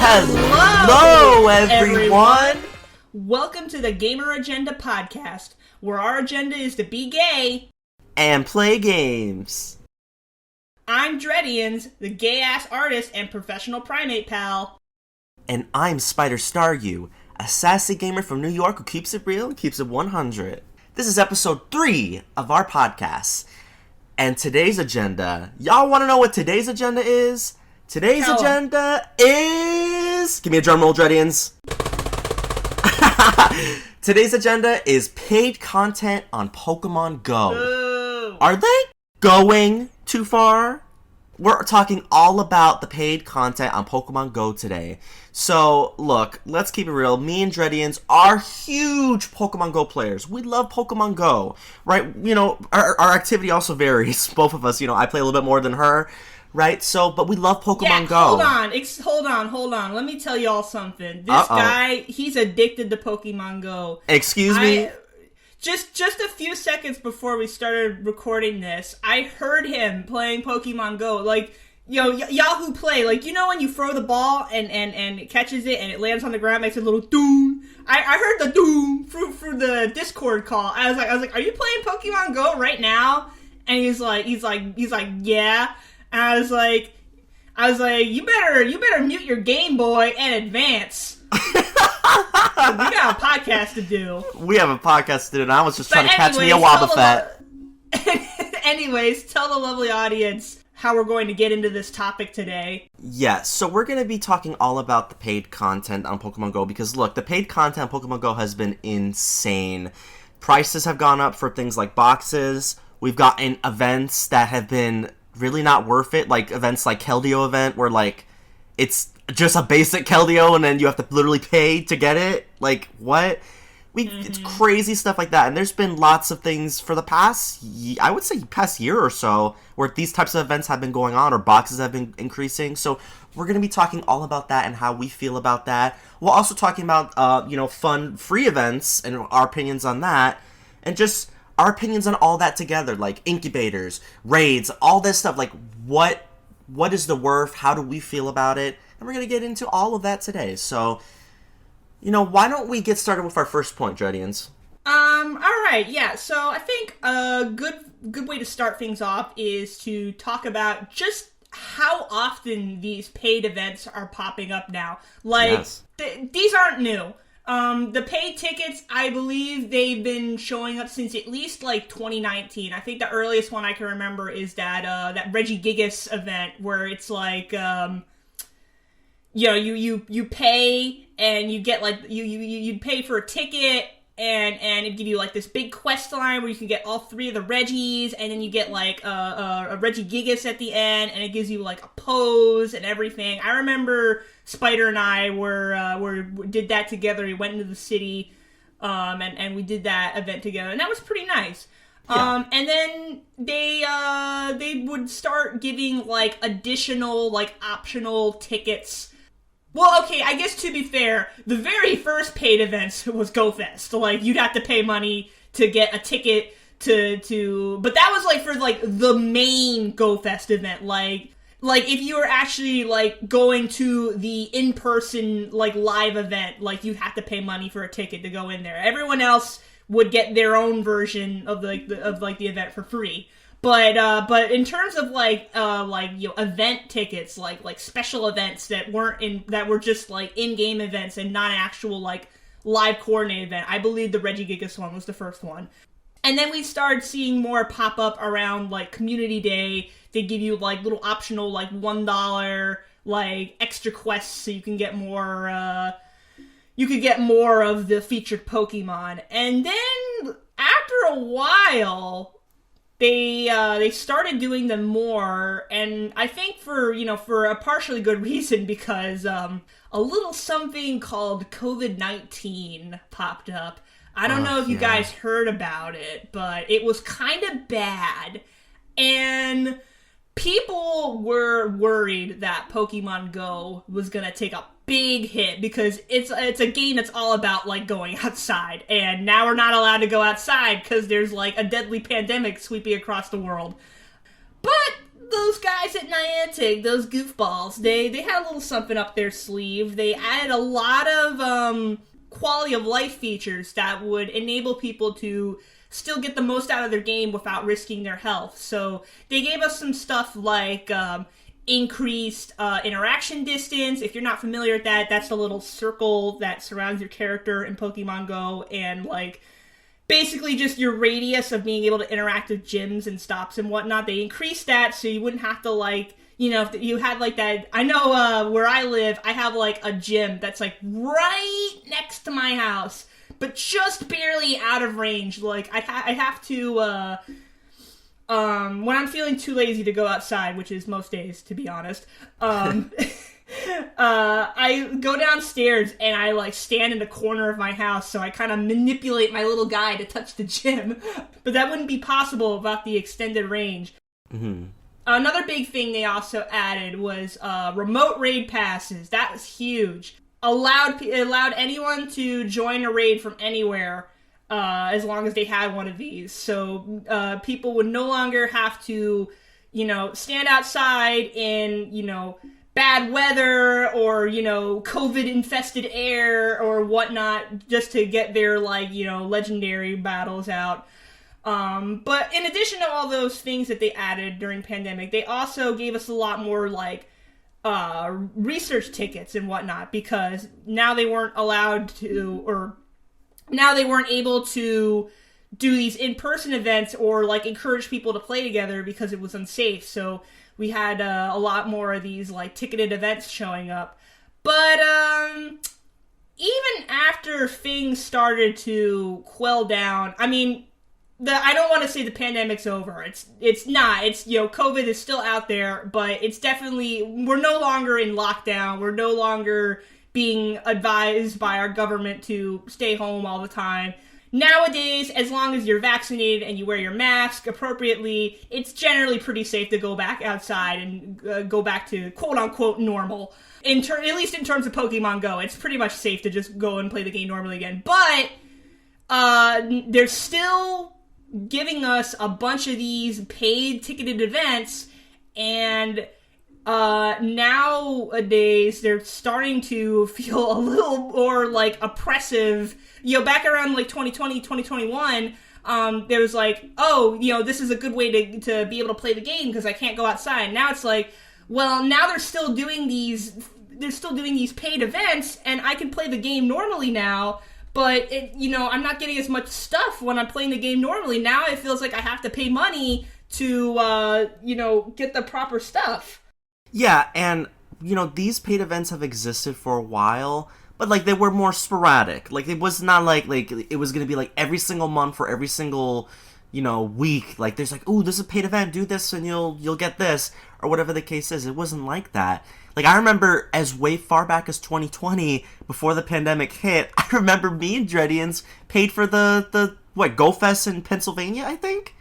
Hello, everyone! Welcome to the Gamer Agenda podcast, where our agenda is to be gay and play games. I'm Dredians, the gay-ass artist and professional primate pal. And I'm Spider Star You, a sassy gamer from New York who keeps it real and keeps it 100. This is episode 3 of our podcast. And today's agenda, y'all want to know what today's agenda is? Today's agenda is... Give me a drum roll, Dredians. Today's agenda is paid content on Pokemon Go. Ooh. Are they going too far? We're talking all about the paid content on Pokemon Go today. So, look, let's keep it real. Me and Dredians are huge Pokemon Go players. We love Pokemon Go, right? You know, our activity also varies. Both of us, you know, I play a little bit more than her, right? So, but we love Pokemon Go. Hold on. Let me tell y'all something. This guy, he's addicted to Pokemon Go. Excuse me? Just a few seconds before we started recording this, I heard him playing Pokemon Go. Like, you know, y'all who play, like, you know when you throw the ball and it catches it and it lands on the ground, makes a little doom. I heard the doom through the Discord call. I was like, are you playing Pokemon Go right now? And he's like, yeah. And I was like, you better mute your Game Boy and advance. We got a podcast to do. We have a podcast to do, and I was just trying to catch me a Wobbuffet. Anyways, tell the lovely audience how we're going to get into this topic today. Yes, so we're going to be talking all about the paid content on Pokemon Go, because look, the paid content on Pokemon Go has been insane. Prices have gone up for things like boxes. We've gotten events that have been really not worth it, like events like Keldeo event, where like it's just a basic Keldeo and then you have to literally pay to get it. Like, what? It's crazy stuff like that. And there's been lots of things for the past, I would say past year or so, where these types of events have been going on or boxes have been increasing. So we're going to be talking all about that and how we feel about that. We're also talking about, fun free events and our opinions on that. And just our opinions on all that together, like incubators, raids, all this stuff. Like, what is the worth? How do we feel about it? And we're going to get into all of that today. So, you know, why don't we get started with our first point, Dredians? Alright, yeah. So I think a good way to start things off is to talk about just how often these paid events are popping up now. Like, yes. These aren't new. The paid tickets, I believe they've been showing up since at least, like, 2019. I think the earliest one I can remember is that Regigigas event where it's like, you pay and you get, like, you pay for a ticket and it give you, like, this big quest line where you can get all 3 of the Regis, and then you get, like, a Regigigas at the end, and it gives you, like, a pose and everything. I remember Spider and I did that together. We went into the city, and we did that event together, and that was pretty nice. Yeah. And then they would start giving, like, additional, like, optional tickets. Well, okay, I guess to be fair, the very first paid event was GoFest. Like, you'd have to pay money to get a ticket but that was, like, for, like, the main GoFest event. Like, if you were actually, like, going to the in-person, like, live event, like, you'd have to pay money for a ticket to go in there. Everyone else would get their own version of, the event for free. But in terms of event tickets, like special events that were just like in-game events and not an actual like live coordinated event, I believe the Regigigas one was the first one. And then we started seeing more pop up around like Community Day. They give you like little optional like $1 like extra quests so you can get more of the featured Pokemon. And then after a while, they started doing them more, and I think for a partially good reason, because a little something called COVID-19 popped up. I don't know if you guys heard about it, but it was kind of bad, and people were worried that Pokemon Go was gonna take a big hit, because it's a game that's all about, like, going outside, and now we're not allowed to go outside because there's, like, a deadly pandemic sweeping across the world. But those guys at Niantic, those goofballs, they had a little something up their sleeve. They added a lot of quality of life features that would enable people to still get the most out of their game without risking their health. So they gave us some stuff like increased interaction distance. If you're not familiar with that, that's the little circle that surrounds your character in Pokemon Go, and like basically just your radius of being able to interact with gyms and stops and whatnot. They increased that so you wouldn't have to like, you know, if you had like that. I know where I live, I have like a gym that's like right next to my house, but just barely out of range. Like I have to when I'm feeling too lazy to go outside, which is most days, to be honest, I go downstairs and I like stand in the corner of my house, so I kind of manipulate my little guy to touch the gym. But that wouldn't be possible without the extended range. Mm-hmm. Another big thing they also added was remote raid passes. That was huge. It allowed anyone to join a raid from anywhere, as long as they had one of these. So people would no longer have to, you know, stand outside in, you know, bad weather or, you know, COVID-infested air or whatnot just to get their, like, you know, legendary battles out. But in addition to all those things that they added during pandemic, they also gave us a lot more, like, research tickets and whatnot, because now they weren't allowed to, or now they weren't able to do these in-person events or, like, encourage people to play together because it was unsafe. So we had a lot more of these, like, ticketed events showing up. But even after things started to quell down, I mean, I don't want to say the pandemic's over. It's not. It's, you know, COVID is still out there, but it's definitely, we're no longer in lockdown. We're no longer being advised by our government to stay home all the time. Nowadays, as long as you're vaccinated and you wear your mask appropriately, it's generally pretty safe to go back outside and go back to quote-unquote normal. At least in terms of Pokemon Go, it's pretty much safe to just go and play the game normally again. But they're still giving us a bunch of these paid ticketed events, and nowadays they're starting to feel a little more like oppressive. You know, back around like 2020, 2021, there was like, oh, you know, this is a good way to be able to play the game because I can't go outside. Now it's like, well, now they're still doing these paid events, and I can play the game normally now. But, you know, I'm not getting as much stuff when I'm playing the game normally. Now it feels like I have to pay money to, you know, get the proper stuff. Yeah, and, you know, these paid events have existed for a while, but, like, they were more sporadic. Like, it was not like it was going to be, like, every single month for every single, you know, week. Like, there's like, ooh, this is a paid event, do this and you'll get this, or whatever the case is. It wasn't like that. Like, I remember as way far back as 2020, before the pandemic hit, I remember me and Dredians paid for the Go Fest in Pennsylvania, I think?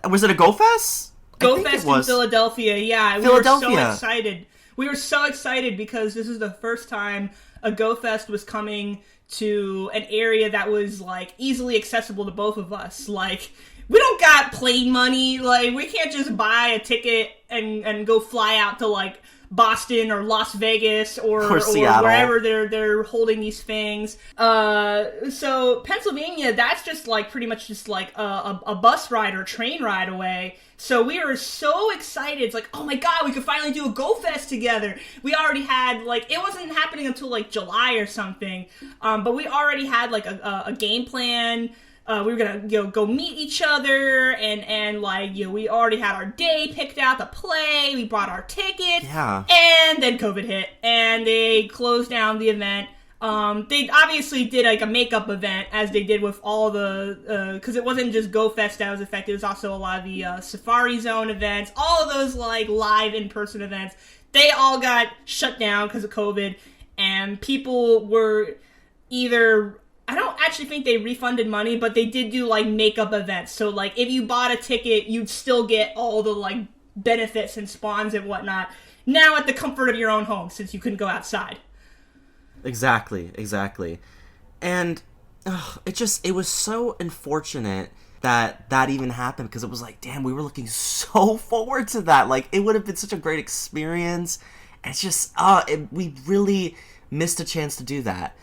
Was it a Go Fest? Go Fest in Philadelphia, yeah. Philadelphia. We were so excited. We were so excited because this is the first time a Go Fest was coming to an area that was, like, easily accessible to both of us. Like, we don't got plane money. Like, we can't just buy a ticket and go fly out to, like, Boston or Las Vegas or wherever they're holding these things. So Pennsylvania, that's just like pretty much just like a bus ride or train ride away. So we were so excited. It's like, oh my god, we could finally do a Go Fest together. We already had, like, it wasn't happening until like July or something, but we already had like a game plan. We were gonna, you know, go meet each other, and like, you know, we already had our day picked out to play. We bought our tickets, yeah. And then COVID hit, and they closed down the event. They obviously did like a makeup event, as they did with all the, because it wasn't just Go Fest that was affected. It was also a lot of the Safari Zone events, all of those like live in-person events. They all got shut down because of COVID, and people were either, I don't actually think they refunded money, but they did do, like, makeup events. So, like, if you bought a ticket, you'd still get all the, like, benefits and spawns and whatnot. Now at the comfort of your own home, since you couldn't go outside. Exactly. And it was so unfortunate that even happened, because it was like, damn, we were looking so forward to that. Like, it would have been such a great experience. And it's just, we really missed a chance to do that.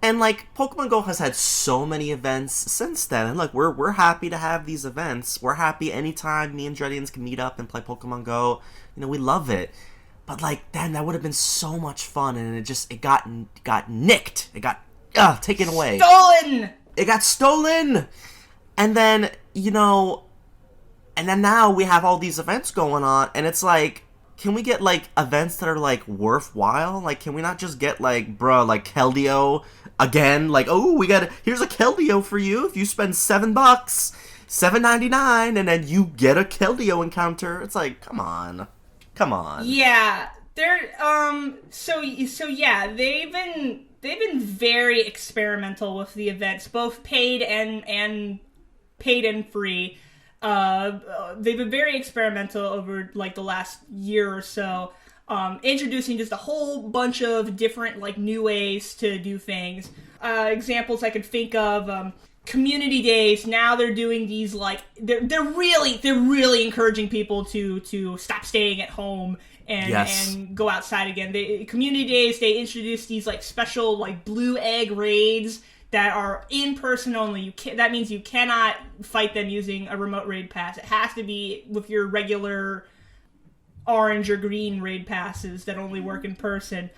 And, like, Pokemon Go has had so many events since then. And, look, we're happy to have these events. We're happy anytime me and Dredians can meet up and play Pokemon Go. You know, we love it. But, like, then that would have been so much fun. And it got nicked. It got taken away. Stolen! It got stolen! And then, you know, and then now we have all these events going on. And it's like, can we get, like, events that are, like, worthwhile? Like, can we not just get, like, bruh, like, Keldeo again? Like, oh, here's a Keldeo for you if you spend $7, $7.99, and then you get a Keldeo encounter. It's like, come on. Yeah, so yeah, they've been very experimental with the events, both paid and free. They've been very experimental over, like, the last year or so, introducing just a whole bunch of different, like, new ways to do things. Examples I could think of, community days. Now they're doing these, like, they're really encouraging people to stop staying at home and go outside again. Community days, they introduce these, like, special, like, blue egg raids that are in person only. That means you cannot fight them using a remote raid pass. It has to be with your regular orange or green raid passes that only work in person.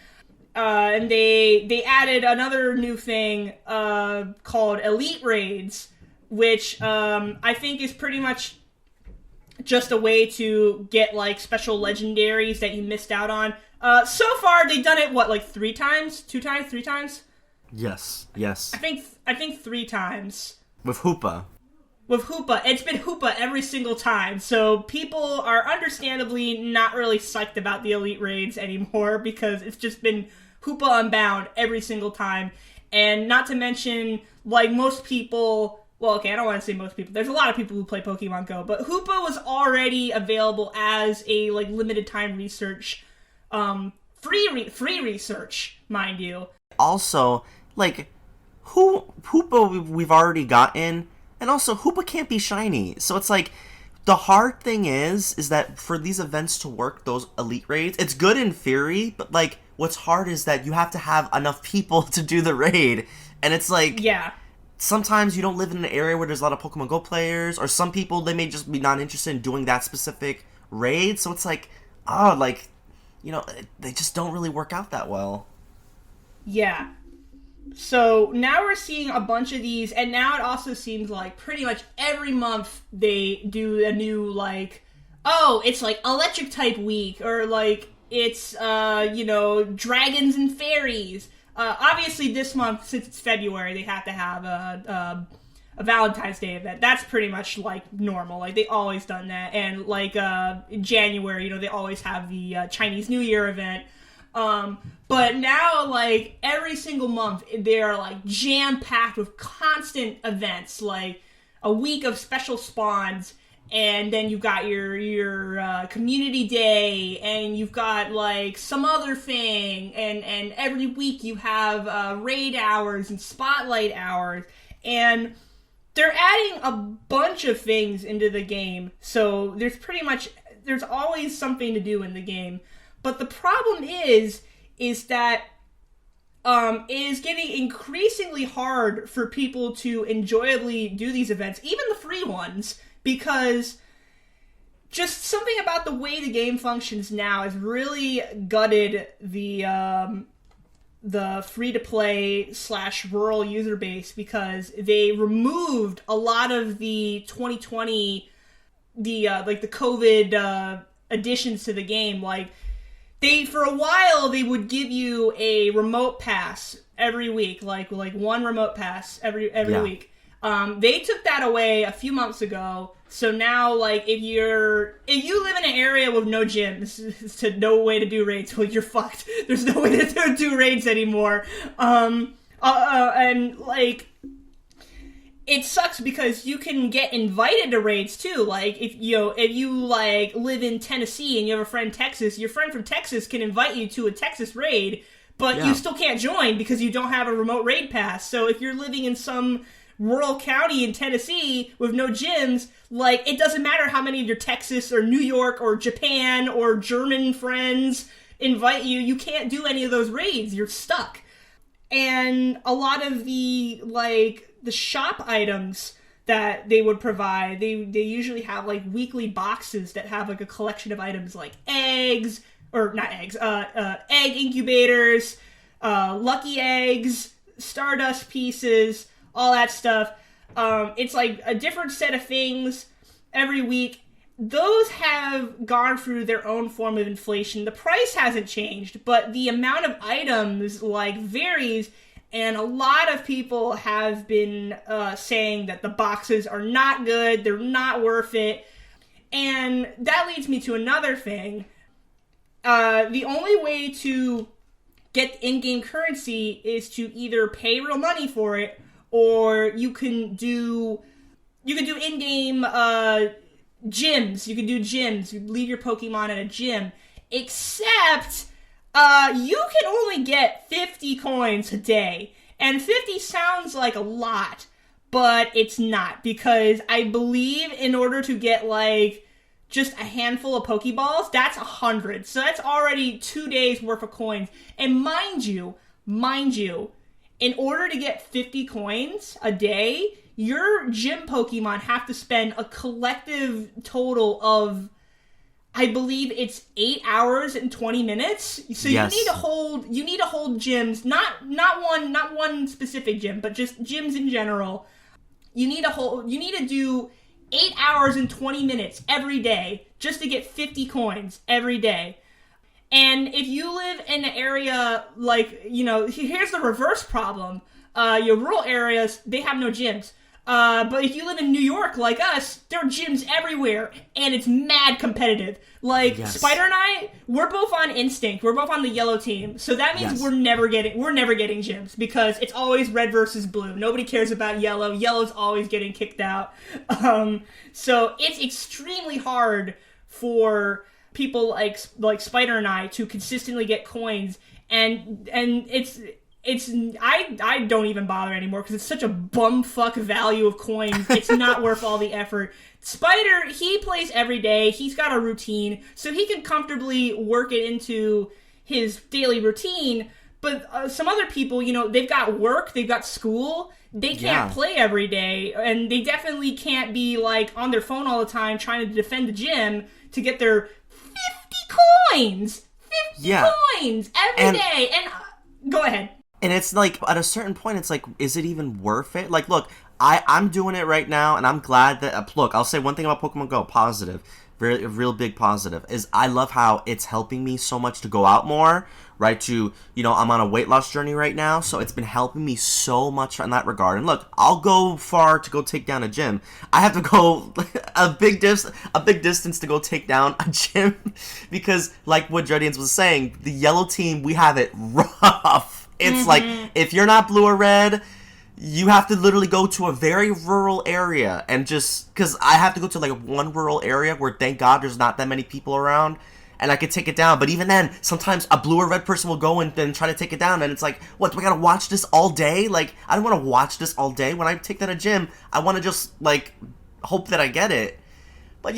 And they added another new thing called Elite Raids, which I think is pretty much just a way to get, like, special legendaries that you missed out on. So far, they've done it, what, like 3 times? 2 times? 3 times? Yes. I think 3 times. With Hoopa. It's been Hoopa every single time, so people are understandably not really psyched about the Elite Raids anymore, because it's just been Hoopa Unbound every single time. And not to mention, like, most people, well, okay, I don't want to say most people, there's a lot of people who play Pokemon Go, but Hoopa was already available as a, like, limited time research, free research, mind you. Also, like, Hoopa we've already gotten, and also Hoopa can't be shiny. So it's like, the hard thing is that for these events to work, those Elite Raids, it's good in theory, but, like, what's hard is that you have to have enough people to do the raid. And it's like, yeah, sometimes you don't live in an area where there's a lot of Pokemon Go players, or some people, they may just be not interested in doing that specific raid. So it's like, like, you know, they just don't really work out that well. Yeah. So now we're seeing a bunch of these, and now it also seems like pretty much every month they do a new, like, oh, it's like electric type week, or like it's, you know, dragons and fairies. Obviously this month, since it's February, they have to have a Valentine's Day event. That's pretty much, like, normal. Like, they always done that. And, like, in January, you know, they always have the Chinese New Year event. But now, like, every single month, they are, like, jam-packed with constant events, like a week of special spawns, and then you've got your community day, and you've got, like, some other thing, and every week you have raid hours and spotlight hours, and they're adding a bunch of things into the game, so there's always something to do in the game. But the problem is that it is getting increasingly hard for people to enjoyably do these events, even the free ones, because just something about the way the game functions now has really gutted the free-to-play / rural user base, because they removed a lot of the 2020, the COVID additions to the game. Like, for a while, they would give you a remote pass every week, like one remote pass every week. They took that away a few months ago, so now, like, if you live in an area with no gyms, to no way to do raids, well, you're fucked. There's no way to do raids anymore. And, like, it sucks because you can get invited to raids too. Like, if you like live in Tennessee and you have a friend in Texas, your friend from Texas can invite you to a Texas raid, but you still can't join because you don't have a remote raid pass. So if you're living in some rural county in Tennessee with no gyms, like, it doesn't matter how many of your Texas or New York or Japan or German friends invite you, you can't do any of those raids. You're stuck. And a lot of the, like, the shop items that they would provide, they usually have, like, weekly boxes that have, like, a collection of items like eggs, or not eggs, egg incubators, lucky eggs, stardust pieces, all that stuff. It's like a different set of things every week. Those have gone through their own form of inflation. The price hasn't changed, but the amount of items, like, varies, and a lot of people have been saying that the boxes are not good, they're not worth it. And that leads me to another thing. The only way to get in-game currency is to either pay real money for it, or you can do in-game gyms. You can do gyms. You leave your Pokemon at a gym. Except, you can only get 50 coins a day. And 50 sounds like a lot, but it's not. Because I believe in order to get, like, just a handful of Pokeballs, that's 100. So that's already 2 days worth of coins. And mind you, in order to get 50 coins a day, your gym Pokemon have to spend a collective total of, I believe it's 8 hours and 20 minutes. So yes. you need to hold gyms, not one specific gym, but just gyms in general. You need to do 8 hours and 20 minutes every day just to get 50 coins every day. And if you live in an area like, here's the reverse problem. Your rural areas, they have no gyms. But if you live in New York like us, there are gyms everywhere, and it's mad competitive. Like, yes. Spider and I, we're both on Instinct. We're both on the yellow team. So that means yes. we're never getting gyms, because it's always red versus blue. Nobody cares about yellow. Yellow's always getting kicked out. So it's extremely hard for people like Spider and I to consistently get coins, and I don't even bother anymore because it's such a bumfuck value of coins. It's not worth all the effort. Spider, he plays every day. He's got a routine, so he can comfortably work it into his daily routine. But some other people, they've got work, they've got school. They can't play every day, and they definitely can't be, like, on their phone all the time trying to defend the gym to get their 50 coins! 50 coins every day! And, go ahead. And it's like, at a certain point, it's like, is it even worth it? Like, look, I'm doing it right now, and I'm glad that, look, I'll say one thing about Pokemon Go, positive, a real big positive, is I love how it's helping me so much to go out more, right, I'm on a weight loss journey right now, so it's been helping me so much in that regard. And look, I'll go far to go take down a gym. I have to go a big distance to go take down a gym, because, like what Jodians was saying, the yellow team, we have it rough. It's like, if you're not blue or red, you have to literally go to a very rural area, and just, because I have to go to, like, one rural area where, thank God, there's not that many people around, and I could take it down. But even then, sometimes a blue or red person will go and then try to take it down, and it's like, what, do I gotta watch this all day? Like, I don't want to watch this all day. When I take down a gym, I want to just, like, hope that I get it. But,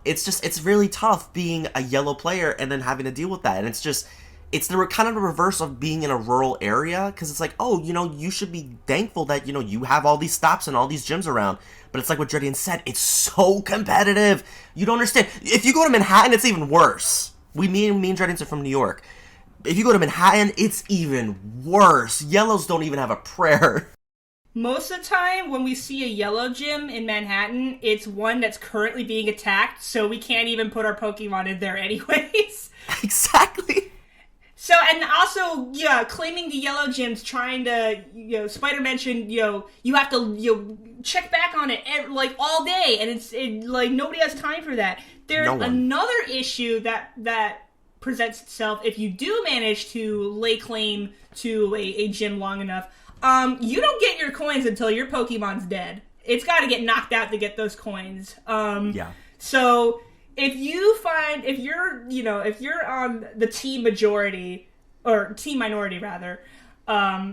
it's really tough being a yellow player and then having to deal with that, and it's the kind of the reverse of being in a rural area, because it's like, oh, you should be thankful that, you have all these stops and all these gyms around. But it's like what Jodian said, it's so competitive. You don't understand. If you go to Manhattan, it's even worse. Me and Jodian are from New York. If you go to Manhattan, it's even worse. Yellows don't even have a prayer. Most of the time, when we see a yellow gym in Manhattan, it's one that's currently being attacked, so we can't even put our Pokemon in there anyways. Exactly. So, and also, claiming the yellow gyms, trying to, Spider mentioned, you have to, check back on it, like, all day, and like, nobody has time for that. There's another issue that presents itself if you do manage to lay claim to a gym long enough. You don't get your coins until your Pokemon's dead. It's got to get knocked out to get those coins. So if you're on the team majority, or team minority rather,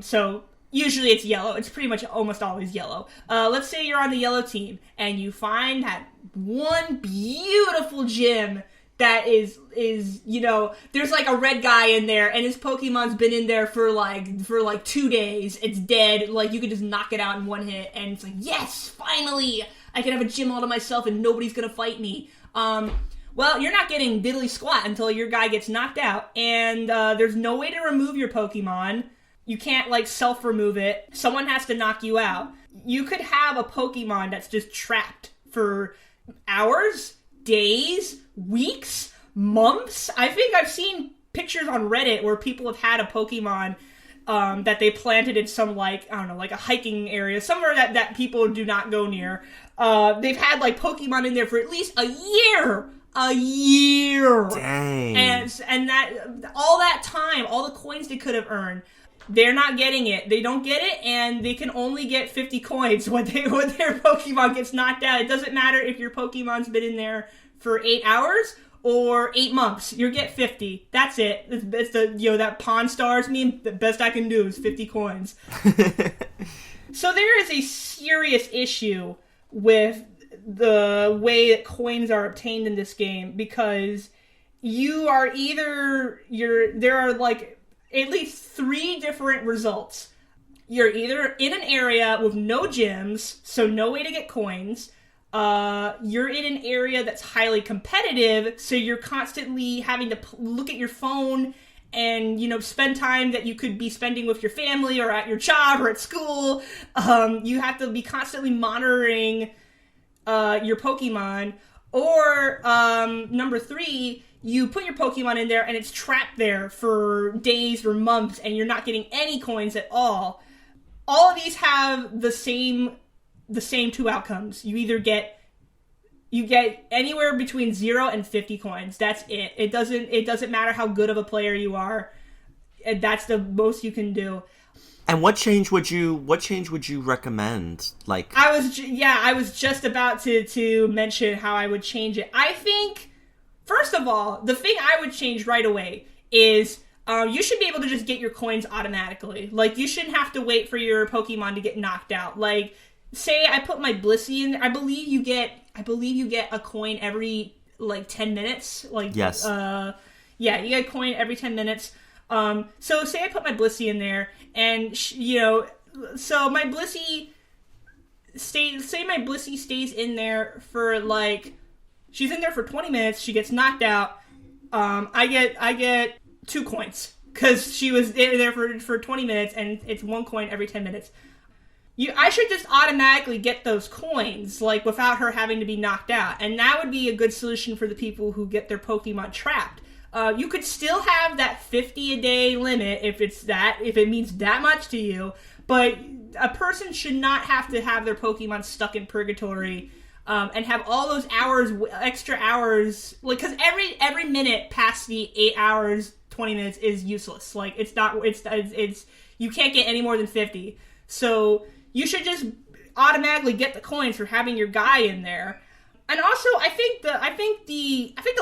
so Usually it's yellow. It's pretty much almost always yellow. Let's say you're on the yellow team and you find that one beautiful gym that is there's like a red guy in there and his Pokemon's been in there for like 2 days. It's dead. Like, you could just knock it out in one hit, and it's like, yes, finally, I can have a gym all to myself and nobody's gonna fight me. Well, you're not getting diddly squat until your guy gets knocked out, and there's no way to remove your Pokemon. You can't, like, self-remove it. Someone has to knock you out. You could have a Pokemon that's just trapped for hours, days, weeks, months. I think I've seen pictures on Reddit where people have had a Pokemon that they planted in some, like, I don't know, like a hiking area, somewhere that people do not go near. They've had, like, Pokemon in there for at least a year! A year! Dang. And that, all that time, all the coins they could have earned, they're not getting it. They don't get it, and they can only get 50 coins when their Pokemon gets knocked out. It doesn't matter if your Pokemon's been in there for 8 hours or 8 months. You get 50. That's it. It's the that Pawn Stars meme. The best I can do is 50 coins. So there is a serious issue with the way that coins are obtained in this game, because there are like at least 3 different results. You're either in an area with no gyms, so no way to get coins. You're in an area that's highly competitive, so you're constantly having to look at your phone and, spend time that you could be spending with your family or at your job or at school. You have to be constantly monitoring your Pokemon. Or, number 3, you put your Pokemon in there and it's trapped there for days or months and you're not getting any coins at all. All of these have the same 2 outcomes. You get anywhere between 0 and 50 coins. That's it. It doesn't matter how good of a player you are. That's the most you can do. And what change would you recommend? Like, I was just about to mention how I would change it. I think, first of all, the thing I would change right away is you should be able to just get your coins automatically. Like, you shouldn't have to wait for your Pokemon to get knocked out. Like, say I put my Blissey in there. I believe you get a coin every, like, 10 minutes. Like, yes. You get a coin every 10 minutes. So say I put my Blissey in there, and, so my Blissey stays in there for, like, she's in there for 20 minutes, she gets knocked out, I get 2 coins, because she was there for 20 minutes, and it's 1 coin every 10 minutes. I should just automatically get those coins, like, without her having to be knocked out, and that would be a good solution for the people who get their Pokemon trapped. You could still have that 50 a day limit if it means that much to you, but a person should not have to have their Pokemon stuck in purgatory, and have all those extra hours, like, because every minute past the 8 hours, 20 minutes is useless. Like, it's you can't get any more than 50. So you should just automatically get the coins for having your guy in there. And also, I think the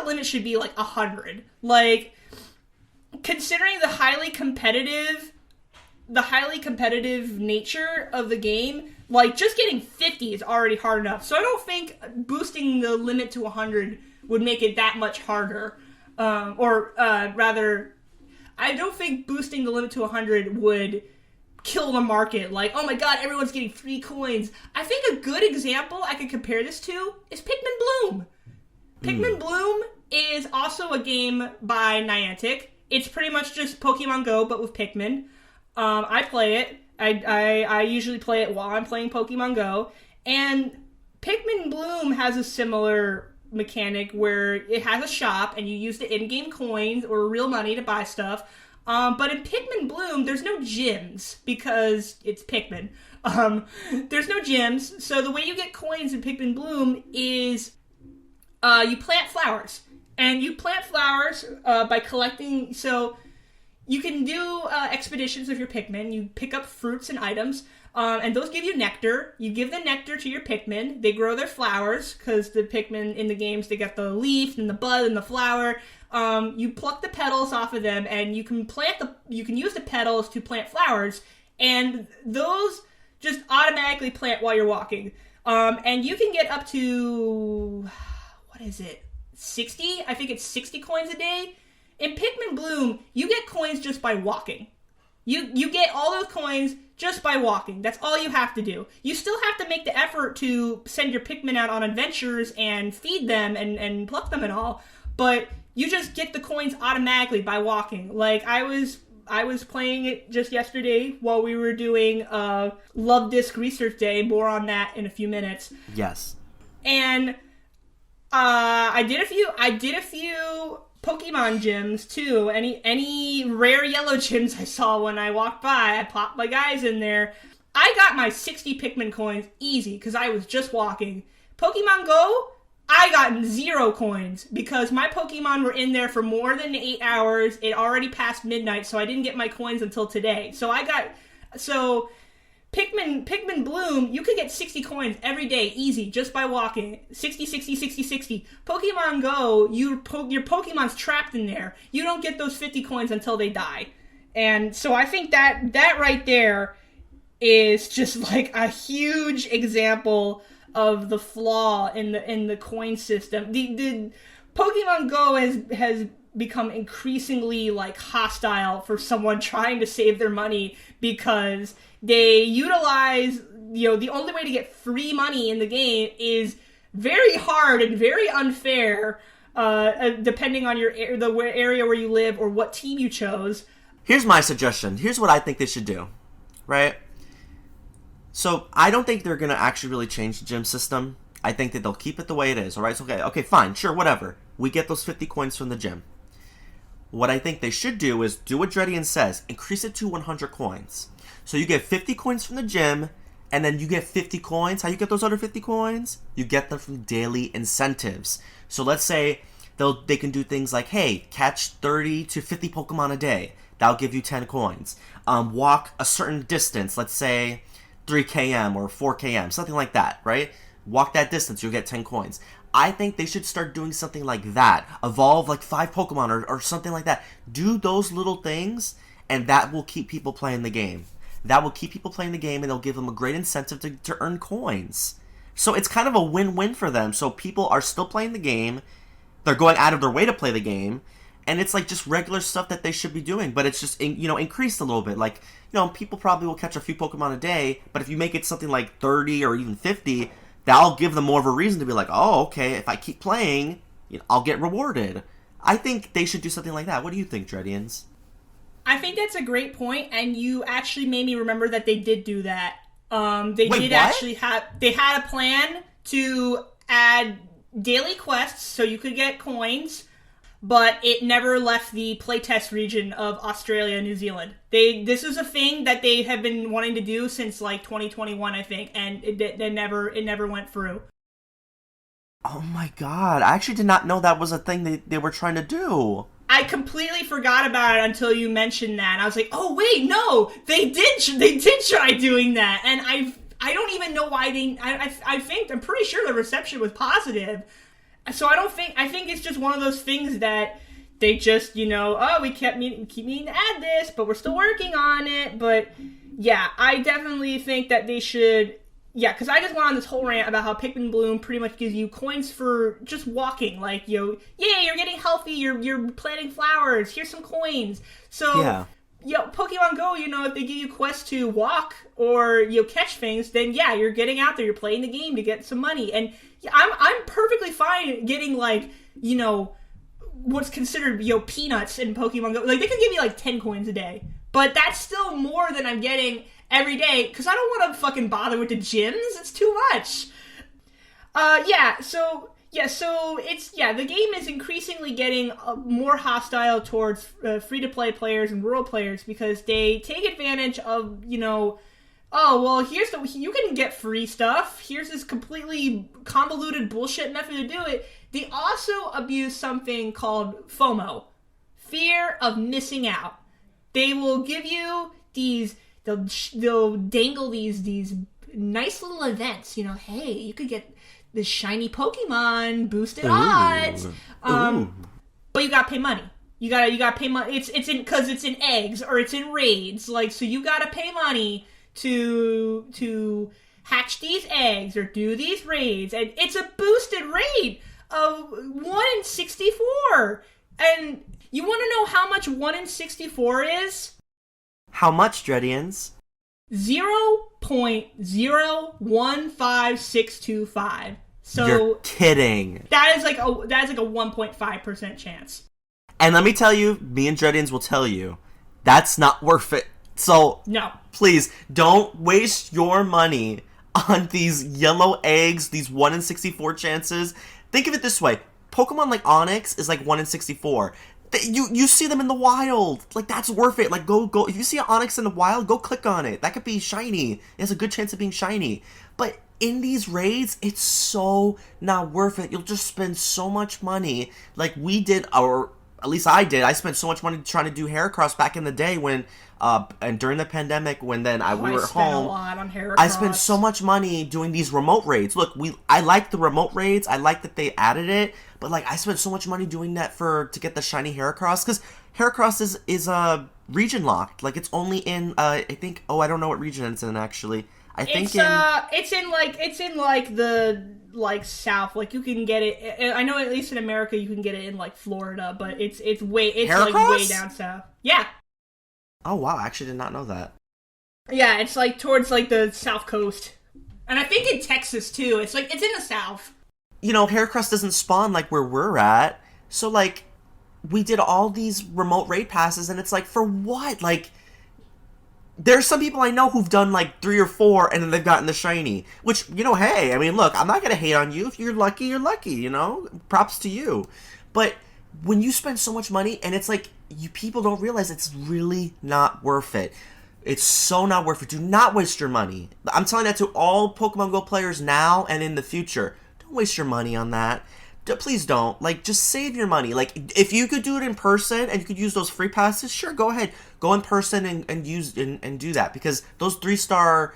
limit should be like 100. Like, considering the highly competitive nature of the game, like, just getting 50 is already hard enough. So I don't think boosting the limit to 100 would make it that much harder. Rather, I don't think boosting the limit to 100 would kill the market. Like, oh my god, everyone's getting 3 coins. I think a good example I could compare this to is Pikmin Bloom. Pikmin Bloom is also a game by Niantic. It's pretty much just Pokemon Go, but with Pikmin. I play it. I usually play it while I'm playing Pokemon Go. And Pikmin Bloom has a similar mechanic where it has a shop and you use the in-game coins or real money to buy stuff. But in Pikmin Bloom, there's no gyms because it's Pikmin. There's no gyms, so the way you get coins in Pikmin Bloom is you plant flowers. And you plant flowers by collecting, so you can do expeditions with your Pikmin. You pick up fruits and items, and those give you nectar. You give the nectar to your Pikmin. They grow their flowers, because the Pikmin in the games, they got the leaf and the bud and the flower. You pluck the petals off of them, and you can use the petals to plant flowers, And those just automatically plant while you're walking. And you can get up to, what is it, 60? I think it's 60 coins a day. In Pikmin Bloom, you get coins just by walking. You get all those coins just by walking. That's all you have to do. You still have to make the effort to send your Pikmin out on adventures and feed them and pluck them and all, but you just get the coins automatically by walking. Like, I was playing it just yesterday while we were doing Love Disc Research Day. More on that in a few minutes. Yes. And I did a few Pokemon gyms too. Any rare yellow gyms I saw when I walked by, I popped my guys in there. I got my 60 Pikmin coins easy because I was just walking. Pokemon Go, I got 0 coins because my Pokemon were in there for more than 8 hours. It already passed midnight, so I didn't get my coins until today. Pikmin Bloom, you could get 60 coins every day, easy, just by walking. 60, 60, 60, 60. Pokemon Go, your Pokemon's trapped in there. You don't get those 50 coins until they die. And so I think that right there is just like a huge example of the flaw in the coin system. The Pokemon Go has become increasingly like hostile for someone trying to save their money because they utilize, the only way to get free money in the game is very hard and very unfair, depending on the area where you live or what team you chose. Here's my suggestion. Here's what I think they should do, right? So I don't think they're going to actually really change the gym system. I think that they'll keep it the way it is, all right? So, okay, fine, sure, whatever. We get those 50 coins from the gym. What I think they should do is do what Dredian says. Increase it to 100 coins. So you get 50 coins from the gym, and then you get 50 coins. How you get those other 50 coins? You get them from daily incentives. So let's say they can do things like, hey, catch 30 to 50 Pokemon a day. That'll give you 10 coins. Walk a certain distance, let's say 3 km or 4 km, something like that, right? Walk that distance, you'll get 10 coins. I think they should start doing something like that. Evolve like 5 Pokemon or something like that. Do those little things, and that will keep people playing the game. That will keep people playing the game, and they'll give them a great incentive to earn coins. So it's kind of a win-win for them. So people are still playing the game. They're going out of their way to play the game. And it's like just regular stuff that they should be doing. But it's just, increased a little bit. Like, people probably will catch a few Pokemon a day. But if you make it something like 30 or even 50, that'll give them more of a reason to be like, oh, okay, if I keep playing, I'll get rewarded. I think they should do something like that. What do you think, Dredians? I think that's a great point, and you actually made me remember that they did do that. Wait, actually had a plan to add daily quests so you could get coins, but it never left the playtest region of Australia and New Zealand. This is a thing that they have been wanting to do since like 2021, I think, and it never went through. Oh my god, I actually did not know that was a thing they were trying to do. I completely forgot about it until you mentioned that. And I was like, oh wait, no, they did try doing that, and I don't even know why I'm pretty sure the reception was positive. So I think it's just one of those things that they just, we keep meaning to add this, but we're still working on it. But yeah, I definitely think that they should. Yeah, because I just went on this whole rant about how Pikmin Bloom pretty much gives you coins for just walking. Like, you're getting healthy, you're planting flowers, here's some coins. So, Pokemon Go, if they give you quests to walk or, catch things, then yeah, you're getting out there, you're playing the game to get some money. And yeah, I'm perfectly fine getting, like, what's considered, peanuts in Pokemon Go. Like, they could give me, like, 10 coins a day. But that's still more than I'm getting every day, because I don't want to fucking bother with the gyms. It's too much. So the game is increasingly getting more hostile towards free-to-play players and rural players because they take advantage of, you can get free stuff. Here's this completely convoluted bullshit method to do it. They also abuse something called FOMO, fear of missing out. They will give you they'll dangle these nice little events. Hey, you could get this shiny Pokemon, boosted odds. But you gotta pay money. You gotta pay money. It's in because it's in eggs or it's in raids. Like, so you gotta pay money to hatch these eggs or do these raids, and it's a boosted raid of 1 in 64. And you want to know how much 1 in 64 is? How much, Dredians? 0.015625. So you're kidding. That is like a 1.5% chance. And let me tell you, me and Dredians will tell you, that's not worth it. So no, please don't waste your money on these yellow eggs, these 1 in 64 chances. Think of it this way: Pokemon like Onix is like 1 in 64. You see them in the wild, like that's worth it. Like go if you see an Onix in the wild, go click on it. That could be shiny. It has a good chance of being shiny. But in these raids, it's so not worth it. You'll just spend so much money, like we did, or at least I did. I spent so much money trying to do Heracross back in the day when, and during the pandemic when we were at home. A lot on Heracross. I spent so much money doing these remote raids. Look, I like the remote raids. I like that they added it, but like I spent so much money doing that to get the shiny Heracross, because Heracross is region locked. Like it's only in I think, I don't know what region it's in actually. I think it's in the south. Like you can get it. I know at least in America you can get it in like Florida, but it's Heracross? like way down south. Yeah. Oh wow, I actually did not know that. Yeah, it's like towards like the south coast, and I think in Texas too. It's in the south. You know, Heracross doesn't spawn like where we're at, so like we did all these remote raid passes, and it's like, for what? Like, there's some people I know who've done like 3 or 4 and then they've gotten the shiny, which, you know, hey, I mean, look, I'm not going to hate on you. If you're lucky, you're lucky, you know, props to you. But when you spend so much money and it's like, people don't realize it's really not worth it. It's so not worth it. Do not waste your money. I'm telling that to all Pokemon Go players now and in the future. Don't waste your money on that. Please don't. Like, just save your money. Like, if you could do it in person and you could use those free passes, sure, go ahead. Go in person and use and do that. Because those 3-star,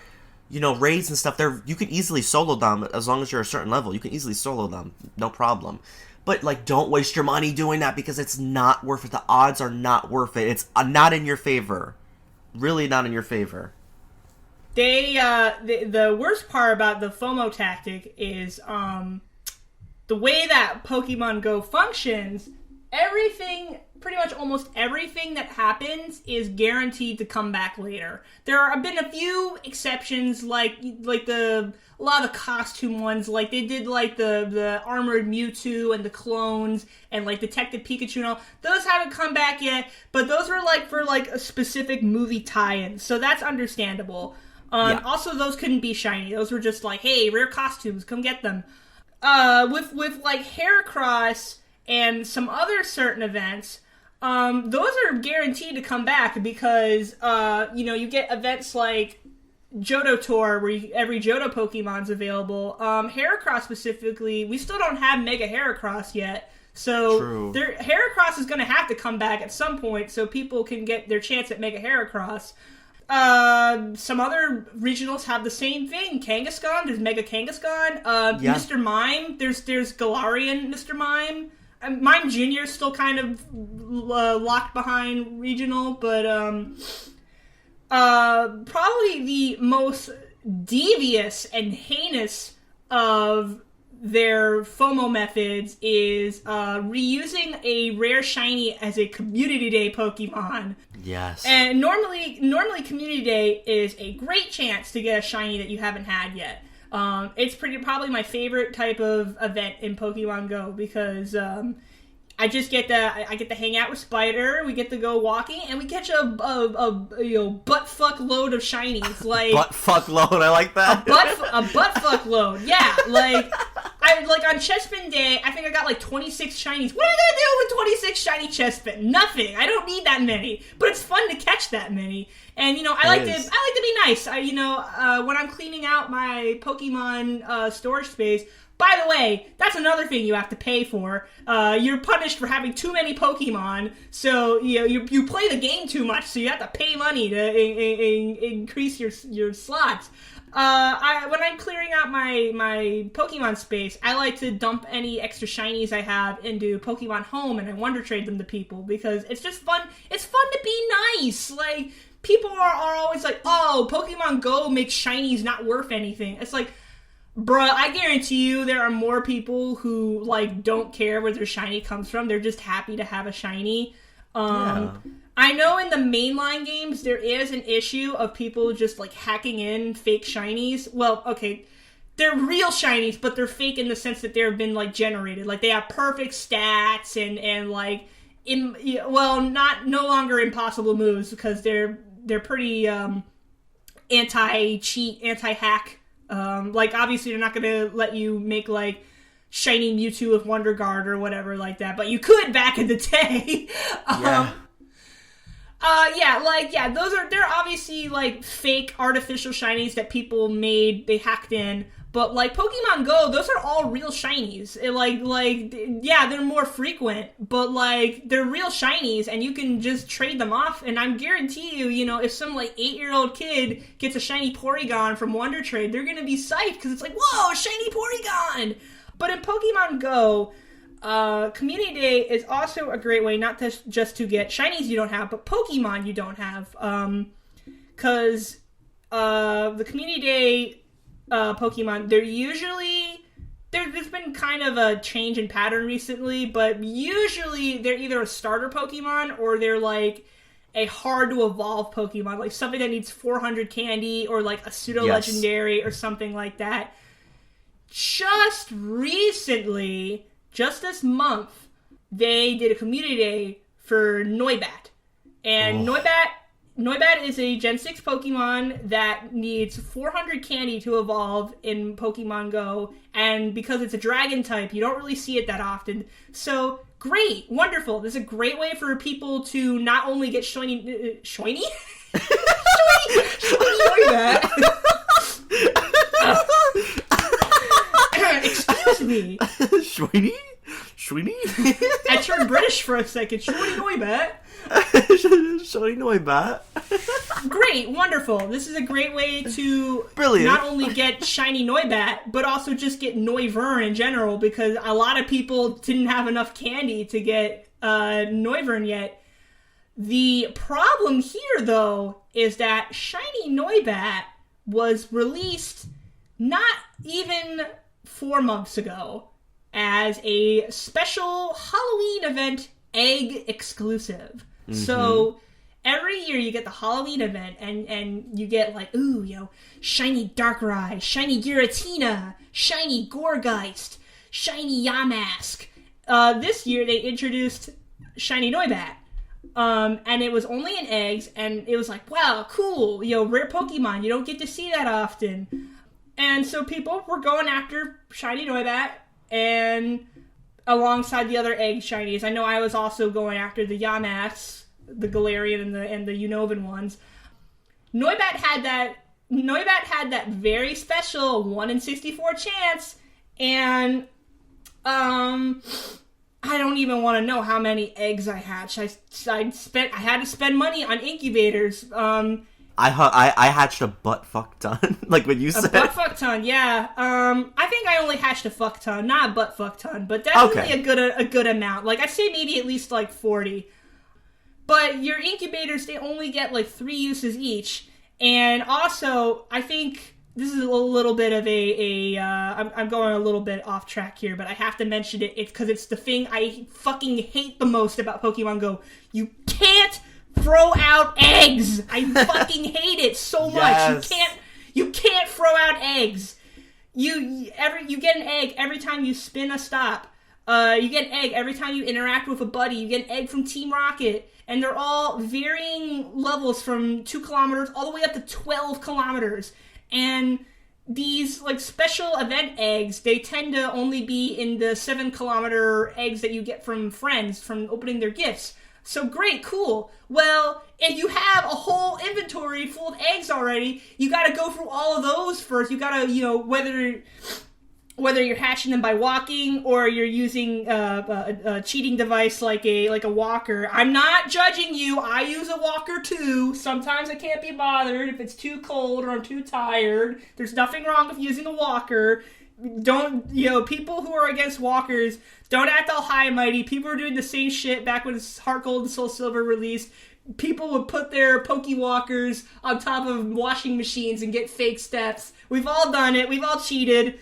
you know, raids and stuff, you can easily solo them as long as you're a certain level. You can easily solo them. No problem. But, like, don't waste your money doing that because it's not worth it. The odds are not worth it. It's not in your favor. Really not in your favor. The worst part about the FOMO tactic is, the way that Pokemon Go functions, pretty much almost everything that happens is guaranteed to come back later. There have been a few exceptions, like a lot of the costume ones, like they did like the armored Mewtwo and the clones and like Detective Pikachu and all. Those haven't come back yet, but those were like for like a specific movie tie-ins, so that's understandable. Yeah. Also, those couldn't be shiny. Those were just like, hey, rare costumes, come get them. With like Heracross and some other certain events, those are guaranteed to come back because, you get events like Johto Tour where every Johto Pokemon's available. Heracross specifically, we still don't have Mega Heracross yet, so Heracross is going to have to come back at some point so people can get their chance at Mega Heracross. Some other regionals have the same thing. Kangaskhan, there's Mega Kangaskhan. Yeah. Mr. Mime, there's Galarian Mr. Mime. Mime Jr. is still kind of locked behind regional, but probably the most devious and heinous of their FOMO methods is reusing a rare shiny as a Community Day Pokemon. Yes. And normally Community Day is a great chance to get a shiny that you haven't had yet. It's probably my favorite type of event in Pokemon Go because I get to hang out with Spider. We get to go walking, and we catch a butt fuck load of shinies. Like butt fuck load, I like that. A butt fuck load, yeah. Like on Chespin Day, I think I got like 26 shinies. What am I gonna do with 26 shiny Chespin? Nothing. I don't need that many, but it's fun to catch that many. And I like to be nice. When I'm cleaning out my Pokemon storage space. By the way, that's another thing you have to pay for. You're punished for having too many Pokemon, so you play the game too much, so you have to pay money to increase your slots. When I'm clearing out my Pokemon space, I like to dump any extra shinies I have into Pokemon Home, and I Wonder Trade them to people because it's just fun. It's fun to be nice. Like, people are always like, oh, Pokemon Go makes shinies not worth anything. It's like, bruh, I guarantee you there are more people who, like, don't care where their shiny comes from. They're just happy to have a shiny. I know in the mainline games there is an issue of people just, like, hacking in fake shinies. Well, okay, they're real shinies, but they're fake in the sense that they've been, like, generated. Like, they have perfect stats and like, no longer impossible moves because they're pretty anti-cheat, anti-hack. Like, obviously they're not going to let you make, like, shiny Mewtwo with Wonder Guard or whatever like that, but you could back in the day. They're obviously, like, fake artificial shinies that people made, they hacked in, but, like, Pokemon Go, those are all real shinies. They're more frequent, but, like, they're real shinies, and you can just trade them off, and I guarantee you, you know, if some, like, 8-year-old kid gets a shiny Porygon from Wonder Trade, they're gonna be psyched, because it's like, whoa, shiny Porygon! But in Pokemon Go, Community Day is also a great way not just to get shinies you don't have, but Pokemon you don't have. Because the Community Day Pokemon, there's been kind of a change in pattern recently, but usually they're either a starter Pokemon or they're like a hard to evolve Pokemon, like something that needs 400 candy or like a pseudo legendary or something like that. Just recently, just this month, they did a Community Day for Noibat. And Noibat is a Gen 6 Pokemon that needs 400 candy to evolve in Pokemon Go. And because it's a dragon type, you don't really see it that often. So, great, wonderful. This is a great way for people to not only get shiny... shiny? Shiny Noibat. Excuse me. Shweeney? Shweeney? I turned British for a second. Shweeney Noibat. Shweeney Noibat. Great, wonderful. This is a great way to not only get shiny Noibat, but also just get Noivern in general, because a lot of people didn't have enough candy to get Noivern yet. The problem here, though, is that shiny Noibat was released not even 4 months ago as a special Halloween event egg exclusive. Mm-hmm. So every year you get the Halloween event and you get like, ooh, you know, shiny Darkrai, shiny Giratina, shiny Gourgeist, shiny Yamask. This year they introduced shiny Noibat. And it was only in eggs, and it was like, wow, cool, you know, rare Pokemon, you don't get to see that often. And so people were going after shiny Noibat, and alongside the other egg shinies. I know I was also going after the Yamask, the Galarian, and the Unova ones. Noibat had that very special 1 in 64 chance, and I don't even want to know how many eggs I hatched. I had to spend money on incubators. I hatched a butt fuck ton, like what you said. A butt fuck ton, yeah. I think I only hatched a fuck ton, not a butt fuck ton, but definitely a good amount. Like, I'd say maybe at least like 40. But your incubators, they only get like 3 uses each. And also, I think this is a little bit of I'm going a little bit off track here, but I have to mention it. It's because it's the thing I fucking hate the most about Pokemon Go. You can't throw out eggs. I fucking hate it so much. Yes. You can't throw out eggs. You get an egg every time you spin a stop. You get an egg every time you interact with a buddy. You get an egg from Team Rocket. And they're all varying levels from 2 kilometers all the way up to 12 kilometers. And these, like, special event eggs, they tend to only be in the 7-kilometer eggs that you get from friends from opening their gifts. So great, cool. Well, if you have a whole inventory full of eggs already, you gotta go through all of those first. You gotta, you know, whether whether you're hatching them by walking or you're using a cheating device like a walker. I'm not judging you. I use a walker too. Sometimes I can't be bothered if it's too cold or I'm too tired. There's nothing wrong with using a walker. Don't, people who are against walkers, don't act all high and mighty. People were doing the same shit back when Heart Gold and Soul Silver released. People would put their Pokewalkers on top of washing machines and get fake steps. We've all done it. We've all cheated.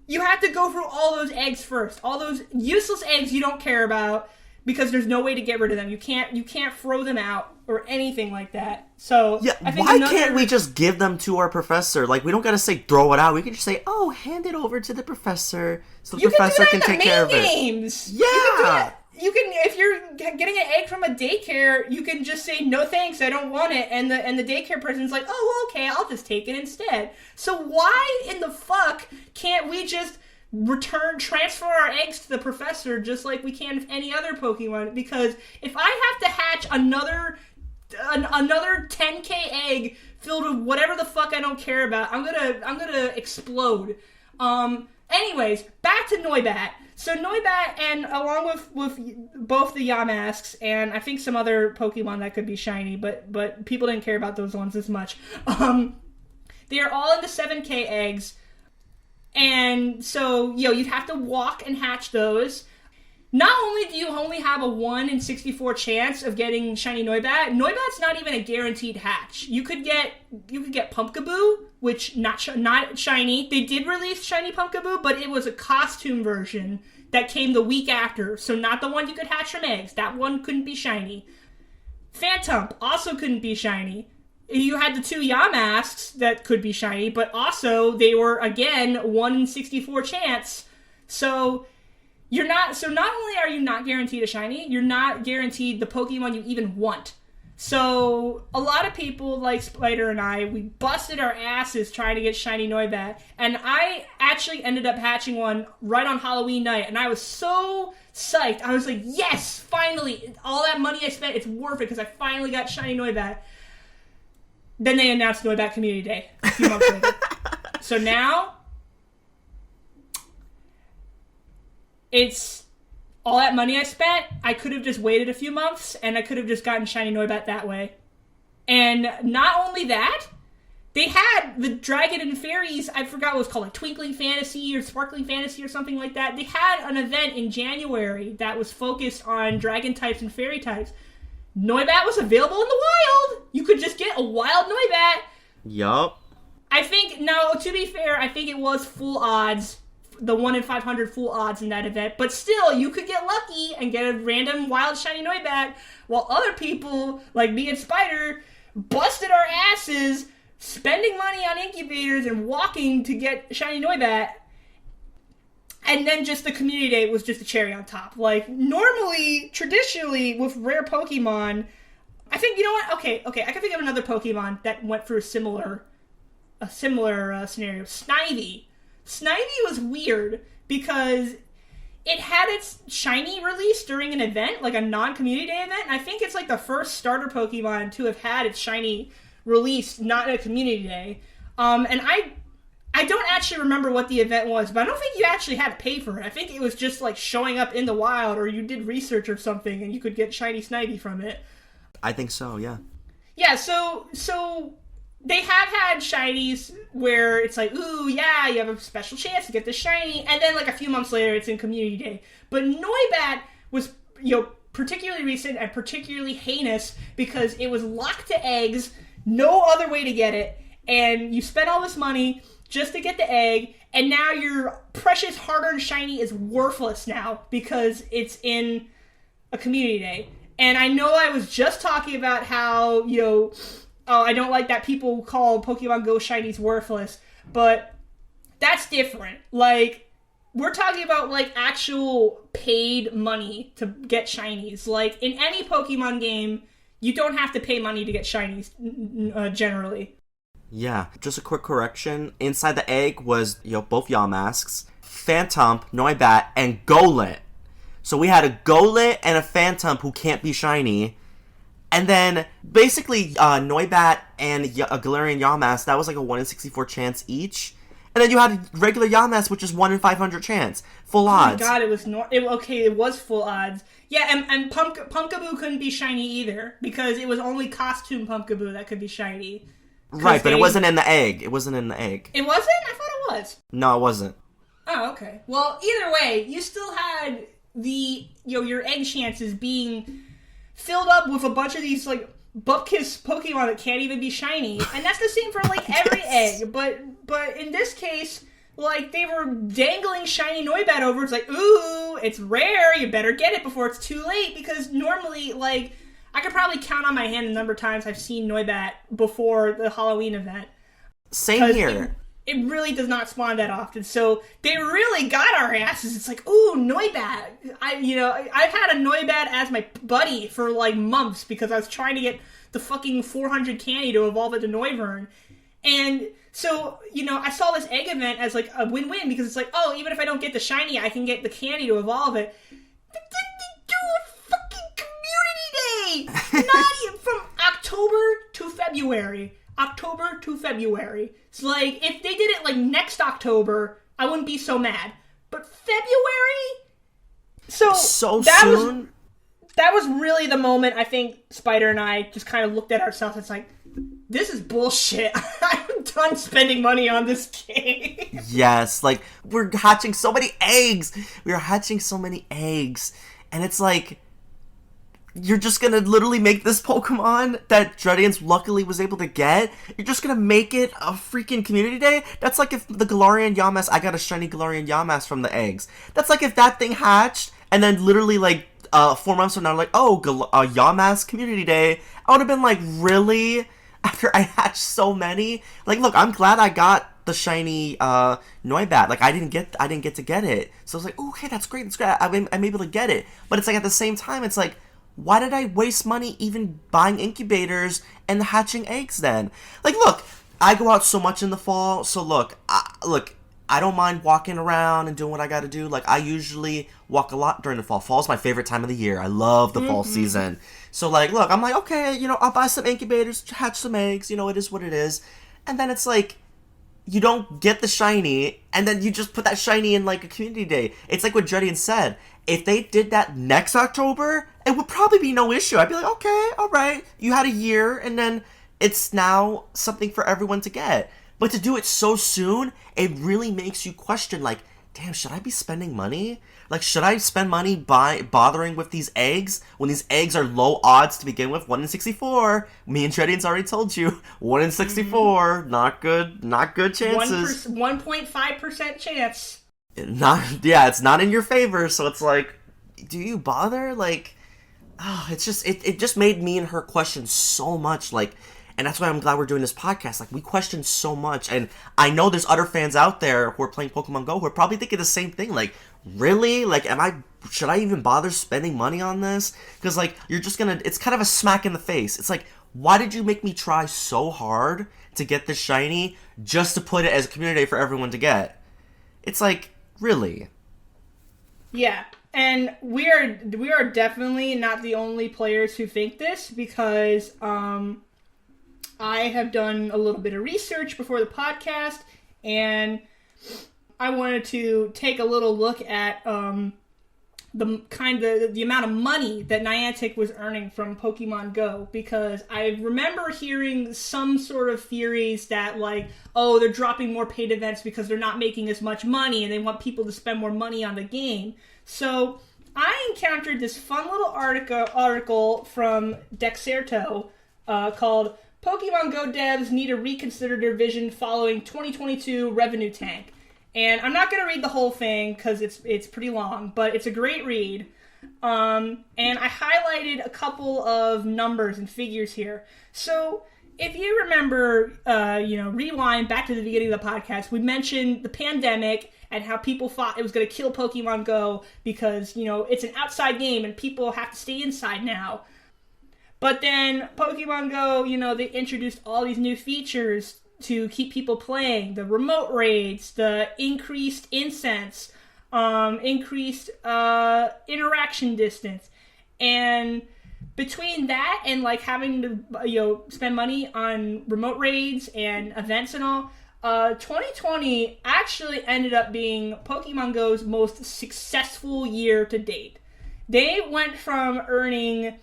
You have to go through all those eggs first. All those useless eggs you don't care about because there's no way to get rid of them. You can't throw them out or anything like that. So yeah, I think why can't we just give them to our professor? Like, we don't gotta say throw it out. We can just say, oh, hand it over to the professor so the professor can take care of it. Games. Yeah. You can, if you're getting an egg from a daycare, you can just say, no thanks, I don't want it. And the daycare person's like, oh, well, okay, I'll just take it instead. So why in the fuck can't we just transfer our eggs to the professor just like we can with any other Pokemon? Because if I have to hatch another 10k egg filled with whatever the fuck I don't care about, I'm gonna explode. Anyways, back to Noibat. So Noibat, and along with both the Yamasks and I think some other Pokemon that could be shiny, but people didn't care about those ones as much. They are all into 7k eggs, and so you'd have to walk and hatch those. Not only do you only have a 1 in 64 chance of getting shiny Noibat's not even a guaranteed hatch. You could get Pumpkaboo, which not shiny. They did release shiny Pumpkaboo, but it was a costume version that came the week after, so not the one you could hatch from eggs. That one couldn't be shiny. Phantump also couldn't be shiny. You had the 2 Yamasks that could be shiny, but also they were, again, 1 in 64 chance. So not only are you not guaranteed a shiny, you're not guaranteed the Pokemon you even want. So a lot of people like Spider and I, we busted our asses trying to get shiny Noibat, and I actually ended up hatching one right on Halloween night, and I was so psyched. I was like, yes, finally, all that money I spent, it's worth it because I finally got shiny Noibat. Then they announced Noibat Community Day a few months later. So now it's all that money I spent. I could have just waited a few months, and I could have just gotten shiny Noibat that way. And not only that, they had the Dragon and Fairies, I forgot what it was called, like Twinkling Fantasy or Sparkling Fantasy or something like that. They had an event in January that was focused on Dragon types and Fairy types. Noibat was available in the wild. You could just get a wild Noibat. Yup. I think, no, to be fair, I think it was full odds. The 1 in 500 full odds in that event, but still, you could get lucky and get a random wild shiny Noibat, while other people, like me and Spider, busted our asses spending money on incubators and walking to get shiny Noibat, and then just the community day was just a cherry on top. Like, normally, traditionally, with rare Pokemon, I think, you know what, okay, I can think of another Pokemon that went through a similar scenario. Snivy. Snivy was weird because it had its shiny release during an event, like a non-community day event. And I think it's like the first starter Pokemon to have had its shiny release not at a community day. And I don't actually remember what the event was, but I don't think you actually had to pay for it. I think it was just like showing up in the wild, or you did research or something and you could get shiny Snivy from it. I think so, yeah. Yeah, so they have had shinies where it's like, ooh, yeah, you have a special chance to get the shiny, and then like a few months later, it's in Community Day. But Noibat was, particularly recent and particularly heinous because it was locked to eggs, no other way to get it, and you spent all this money just to get the egg, and now your precious hard-earned shiny is worthless now because it's in a Community Day. And I know I was just talking about how, I don't like that people call Pokemon Go shinies worthless, but that's different. Like, we're talking about, like, actual paid money to get shinies. Like, in any Pokemon game, you don't have to pay money to get shinies, generally. Yeah, just a quick correction. Inside the egg was, both Yamasks, Phantump, Noibat, and Golett. So we had a Golett and a Phantump who can't be shiny. And then, basically, Noibat and a Galarian Yamask, that was like a 1 in 64 chance each. And then you had regular Yamask, which is 1 in 500 chance. Full odds. Oh my god, it was full odds. Yeah, and Pumpkaboo couldn't be shiny either, because it was only costume Pumpkaboo that could be shiny. Right, but it wasn't in the egg. It wasn't in the egg. It wasn't? I thought it was. No, it wasn't. Oh, okay. Well, either way, you still had your egg chances being filled up with a bunch of these, like, Bupkis Pokemon that can't even be shiny. And that's the same for, like, every egg. But in this case, like, they were dangling shiny Noibat over. It's like, ooh, it's rare. You better get it before it's too late. Because normally, like, I could probably count on my hand the number of times I've seen Noibat before the Halloween event. Same here. It really does not spawn that often, so they really got our asses. It's like, ooh, Noibat. I've had a Noibat as my buddy for like months because I was trying to get the fucking 400 candy to evolve it to Noivern. And so, I saw this egg event as like a win-win because it's like, oh, even if I don't get the shiny, I can get the candy to evolve it. But then they do a fucking community day! Not even from October to February. It's like, if they did it like next October, I wouldn't be so mad. But February? So soon? That was really the moment I think Spider and I just kind of looked at ourselves. It's like, this is bullshit. I'm done spending money on this game. Yes, like, we're hatching so many eggs. And it's like, you're just gonna literally make this Pokemon that Dredians luckily was able to get? You're just gonna make it a freaking community day? That's like if the Galarian Yamask, I got a shiny Galarian Yamask from the eggs. That's like if that thing hatched, and then literally like 4 months from now, like, oh, Yamask community day. I would have been like, really? After I hatched so many? Like, look, I'm glad I got the shiny Noibat. Like, I didn't get to get it. So I was like, oh, okay, that's great. I'm able to get it. But it's like, at the same time, it's like, why did I waste money even buying incubators and hatching eggs then? Like, look, I go out so much in the fall, so look, I don't mind walking around and doing what I gotta do. Like, I usually walk a lot during the fall. Fall's my favorite time of the year. I love the fall season. So, like, look, I'm like, okay, I'll buy some incubators, hatch some eggs, it is what it is. And then it's like, you don't get the shiny, and then you just put that shiny in, like, a community day. It's like what Dredian said. If they did that next October, it would probably be no issue. I'd be like, okay, all right. You had a year, and then it's now something for everyone to get. But to do it so soon, it really makes you question, like, damn, should I be spending money? Like, should I spend money bothering with these eggs when these eggs are low odds to begin with? 1 in 64. Me and Dredian's already told you. 1 in 64. Not good chances. 1.5% chance. It's not in your favor, so it's like, do you bother? Like, it just made me and her question so much, like, and that's why I'm glad we're doing this podcast. Like, we question so much, and I know there's other fans out there who are playing Pokemon Go who are probably thinking the same thing. Like, really? Like, should I even bother spending money on this? Because, like, it's kind of a smack in the face. It's like, why did you make me try so hard to get this shiny just to put it as a community day for everyone to get? It's like, really? Yeah, and we are definitely not the only players who think this, because I have done a little bit of research before the podcast, and I wanted to take a little look at the amount of money that Niantic was earning from Pokemon Go, because I remember hearing some sort of theories that, like, oh, they're dropping more paid events because they're not making as much money and they want people to spend more money on the game. So I encountered this fun little article from Dexerto called Pokemon Go devs need to reconsider their vision following 2022 revenue tank. And I'm not going to read the whole thing because it's pretty long, but it's a great read. And I highlighted a couple of numbers and figures here. So if you remember, rewind back to the beginning of the podcast, we mentioned the pandemic and how people thought it was going to kill Pokemon Go because, it's an outside game and people have to stay inside now. But then Pokemon Go, they introduced all these new features to keep people playing. The remote raids, the increased incense, increased interaction distance. And between that and, like, having to, spend money on remote raids and events and all, 2020 actually ended up being Pokemon Go's most successful year to date. They went from earning,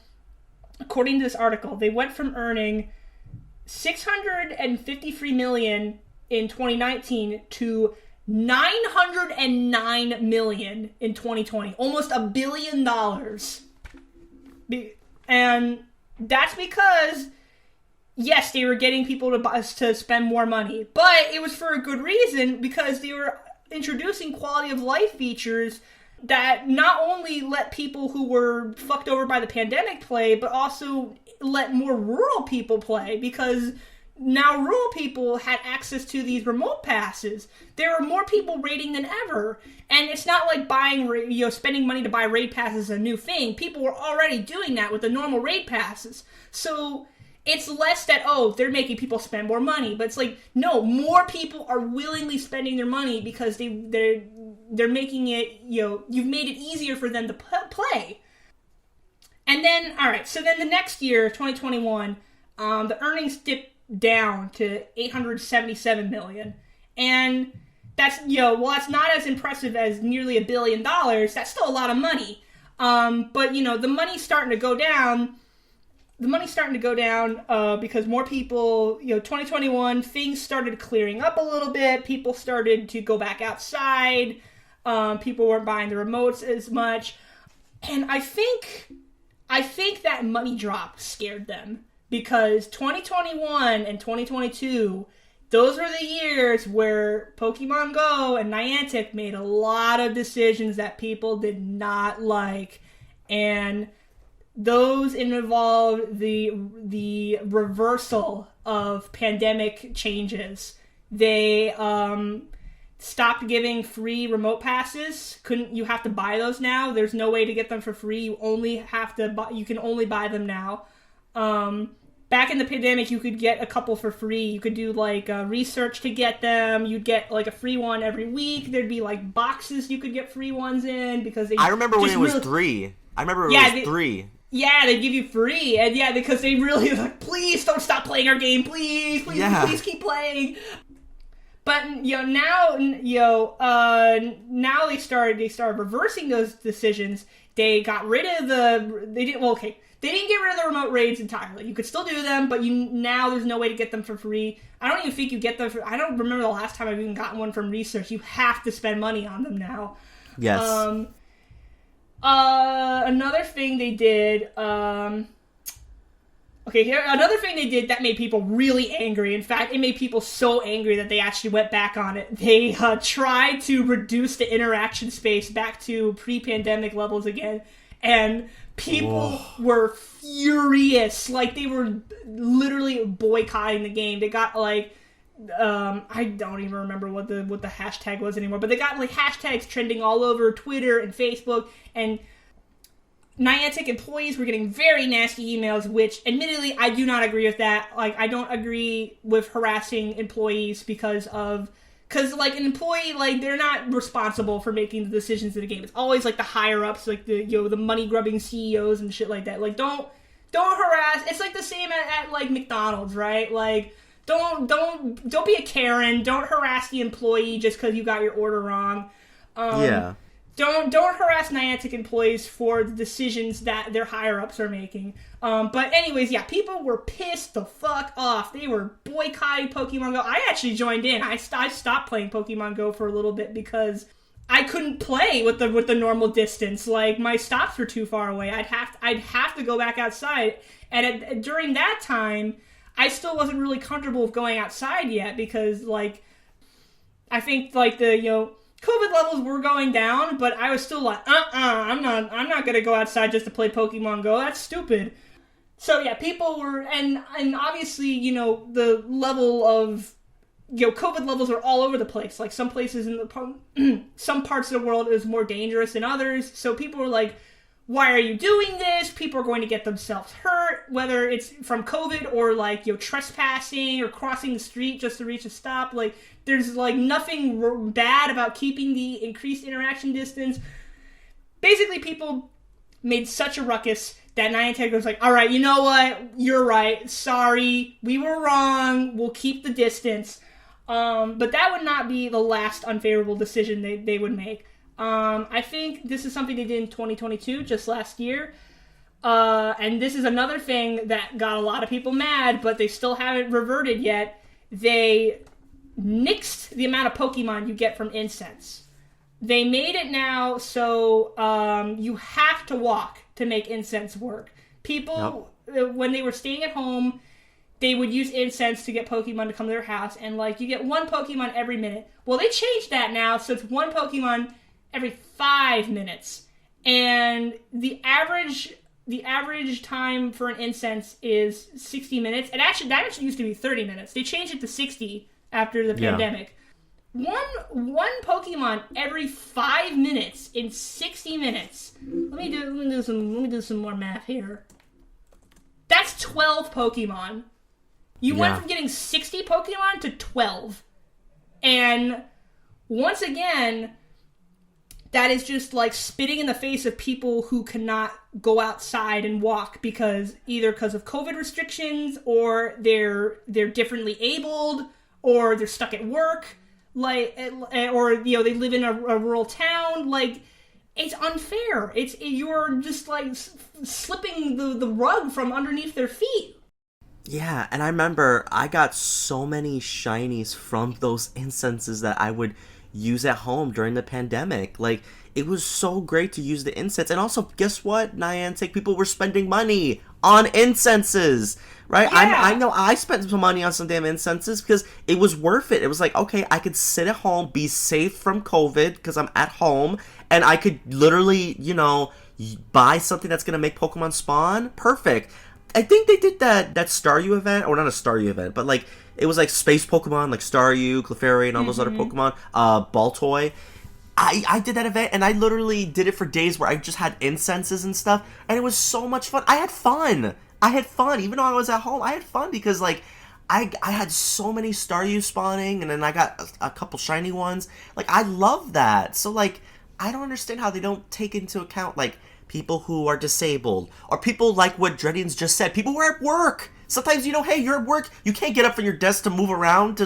according to this article, they went from earning $653 million in 2019 to $909 million in 2020. Almost $1 billion. And that's because, yes, they were getting people to spend more money, but it was for a good reason, because they were introducing quality of life features that not only let people who were fucked over by the pandemic play, but also let more rural people play, because now rural people had access to these remote passes. There are more people raiding than ever, and it's not like spending money to buy raid passes is a new thing. People were already doing that with the normal raid passes. So it's less that, they're making people spend more money, but it's like, no, more people are willingly spending their money because they're making it, you've made it easier for them to play. And then, alright, so then the next year, 2021, the earnings dipped down to $877 million. And that's, that's not as impressive as nearly $1 billion. That's still a lot of money. But, the money's starting to go down. Because more people, 2021, things started clearing up a little bit. People started to go back outside. People weren't buying the remotes as much. And I think that money drop scared them, because 2021 and 2022, those were the years where Pokemon Go and Niantic made a lot of decisions that people did not like. And those involved the reversal of pandemic changes. They stopped giving free remote passes. You have to buy those now. There's no way to get them for free. You can only buy them now. Back in the pandemic, you could get a couple for free. You could do research to get them. You'd get a free one every week. There'd be boxes you could get free ones in, because I remember when it was 3. I remember it was 3. Yeah, they give you free, and because they really please don't stop playing our game, please keep playing. But now they started reversing those decisions. They got rid of they didn't get rid of the remote raids entirely. You could still do them, but now there's no way to get them for free. I don't even think you get them I don't remember the last time I've even gotten one from research. You have to spend money on them now. Yes. Another thing they did, another thing they did that made people really angry. In fact, it made people so angry that they actually went back on it. They tried to reduce the interaction space back to pre-pandemic levels again, and people were furious. They were literally boycotting the game. They got I don't even remember what the hashtag was anymore, but they got hashtags trending all over Twitter and Facebook, and Niantic employees were getting very nasty emails, which admittedly I do not agree with that. I don't agree with harassing employees because an employee, they're not responsible for making the decisions of the game. It's always the higher ups, the money grubbing CEOs and shit like that. Don't harass. It's the same at McDonald's, right? Don't be a Karen. Don't harass the employee just because you got your order wrong. Yeah. Don't harass Niantic employees for the decisions that their higher-ups are making. But anyways, yeah, people were pissed the fuck off. They were boycotting Pokemon Go. I actually joined in. I stopped playing Pokemon Go for a little bit because I couldn't play with the normal distance. My stops were too far away. I'd have to go back outside. And during that time, I still wasn't really comfortable with going outside yet because I think COVID levels were going down, but I was still I'm not gonna go outside just to play Pokemon Go. That's stupid. So yeah, people were, and obviously, the level of, COVID levels are all over the place. Some places some parts of the world is more dangerous than others. So people were like, why are you doing this? People are going to get themselves hurt, whether it's from COVID or trespassing or crossing the street just to reach a stop. There's nothing bad about keeping the increased interaction distance. Basically, people made such a ruckus that Niantic was all right, you know what? You're right. Sorry. We were wrong. We'll keep the distance. But that would not be the last unfavorable decision they would make. I think this is something they did in 2022, just last year. And this is another thing that got a lot of people mad, but they still haven't reverted yet. They nixed the amount of Pokemon you get from incense. They made it now so you have to walk to make incense work. People, when they were staying at home, they would use incense to get Pokemon to come to their house, and you get one Pokemon every minute. Well, they changed that now, so it's one Pokemon every 5 minutes. And the average time for an incense is 60 minutes. And that actually used to be 30 minutes. They changed it to 60 after the pandemic. One Pokemon every 5 minutes in 60 minutes. Let me do some more math here. That's 12 Pokemon. You went from getting 60 Pokemon to 12. And once again, that is just spitting in the face of people who cannot go outside and walk because of COVID restrictions, or they're differently abled, or they're stuck at work, or they live in a rural town. It's unfair. You're just slipping the rug from underneath their feet. Yeah, and I remember I got so many shinies from those incenses that I would use at home during the pandemic. It was so great to use the incense. And also, guess what, Niantic? People were spending money on incenses, right? Yeah. I know I spent some money on some damn incenses because it was worth it. It was okay, I could sit at home, be safe from COVID because I'm at home, and I could literally, buy something that's going to make Pokemon spawn. Perfect. I think they did that Staryu event, or not a Staryu event, but it was space Pokemon, Staryu, Clefairy, and all those other Pokemon, Baltoy. I did that event, and I literally did it for days where I just had incenses and stuff, and it was so much fun. I had fun. Even though I was at home, I had fun because I had so many Staryu spawning, and then I got a couple shiny ones. I love that. So I don't understand how they don't take into account people who are disabled, or people like what Dredians just said. People who are at work. Sometimes, hey, you're at work, you can't get up from your desk to move around to,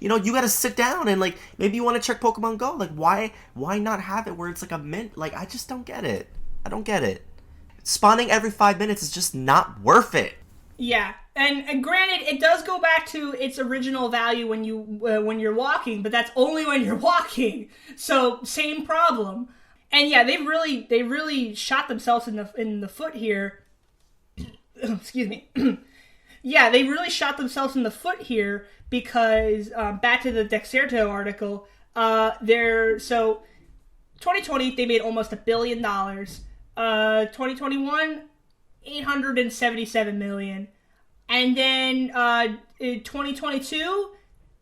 you gotta sit down and, maybe you want to check Pokemon Go. Why not have it where it's, a mint? I just don't get it. I don't get it. Spawning every 5 minutes is just not worth it. Yeah, and granted, it does go back to its original value when you're walking, but that's only when you're walking. So, same problem. And yeah, they really shot themselves in the foot here. Excuse me. Yeah, they really shot themselves in the foot here because back to the Dexerto article, 2020 they made almost $1 billion. 2021, $877 million, and then in 2022.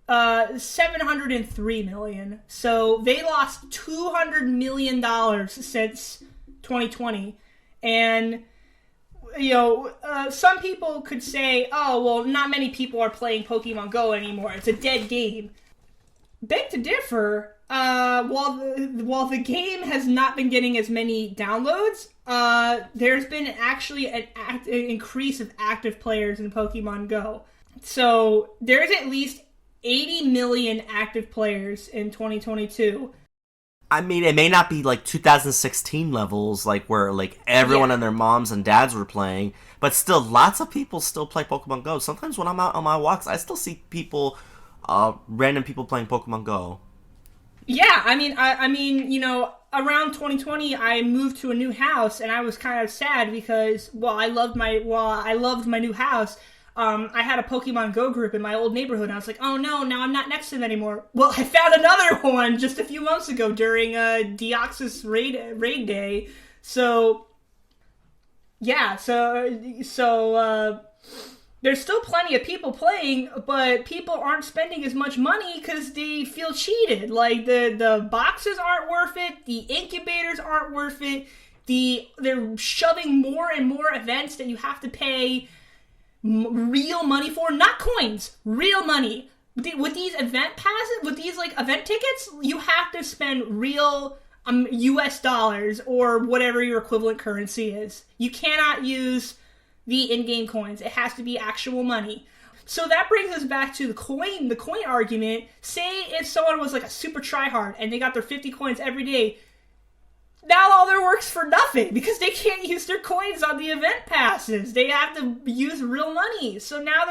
$703 million. So they lost $200 million since 2020. And, some people could say, oh, well, not many people are playing Pokemon Go anymore. It's a dead game. Beg to differ. While the game has not been getting as many downloads, there's been actually an increase of active players in Pokemon Go. So there's at least 80 million active players in 2022. I mean, it may not be 2016 levels, where everyone and their moms and dads were playing, but still, lots of people still play Pokemon Go. Sometimes when I'm out on my walks, I still see people, random people playing Pokemon Go. Yeah, I mean, around 2020, I moved to a new house, and I was kind of sad because I loved my new house. I had a Pokemon Go group in my old neighborhood, and I was like, oh no, now I'm not next to them anymore. Well, I found another one just a few months ago during Deoxys raid day. So, yeah, so there's still plenty of people playing, but people aren't spending as much money because they feel cheated. The boxes aren't worth it, the incubators aren't worth it, they're shoving more and more events that you have to pay real money for, not coins, real money. With these event passes, with these event tickets, you have to spend real US dollars or whatever your equivalent currency is. You cannot use the in-game coins. It has to be actual money. So that brings us back to the coin argument. Say if someone was like a super tryhard and they got their 50 coins every day, now all their work's for nothing because they can't use their coins on the event passes. They have to use real money. So now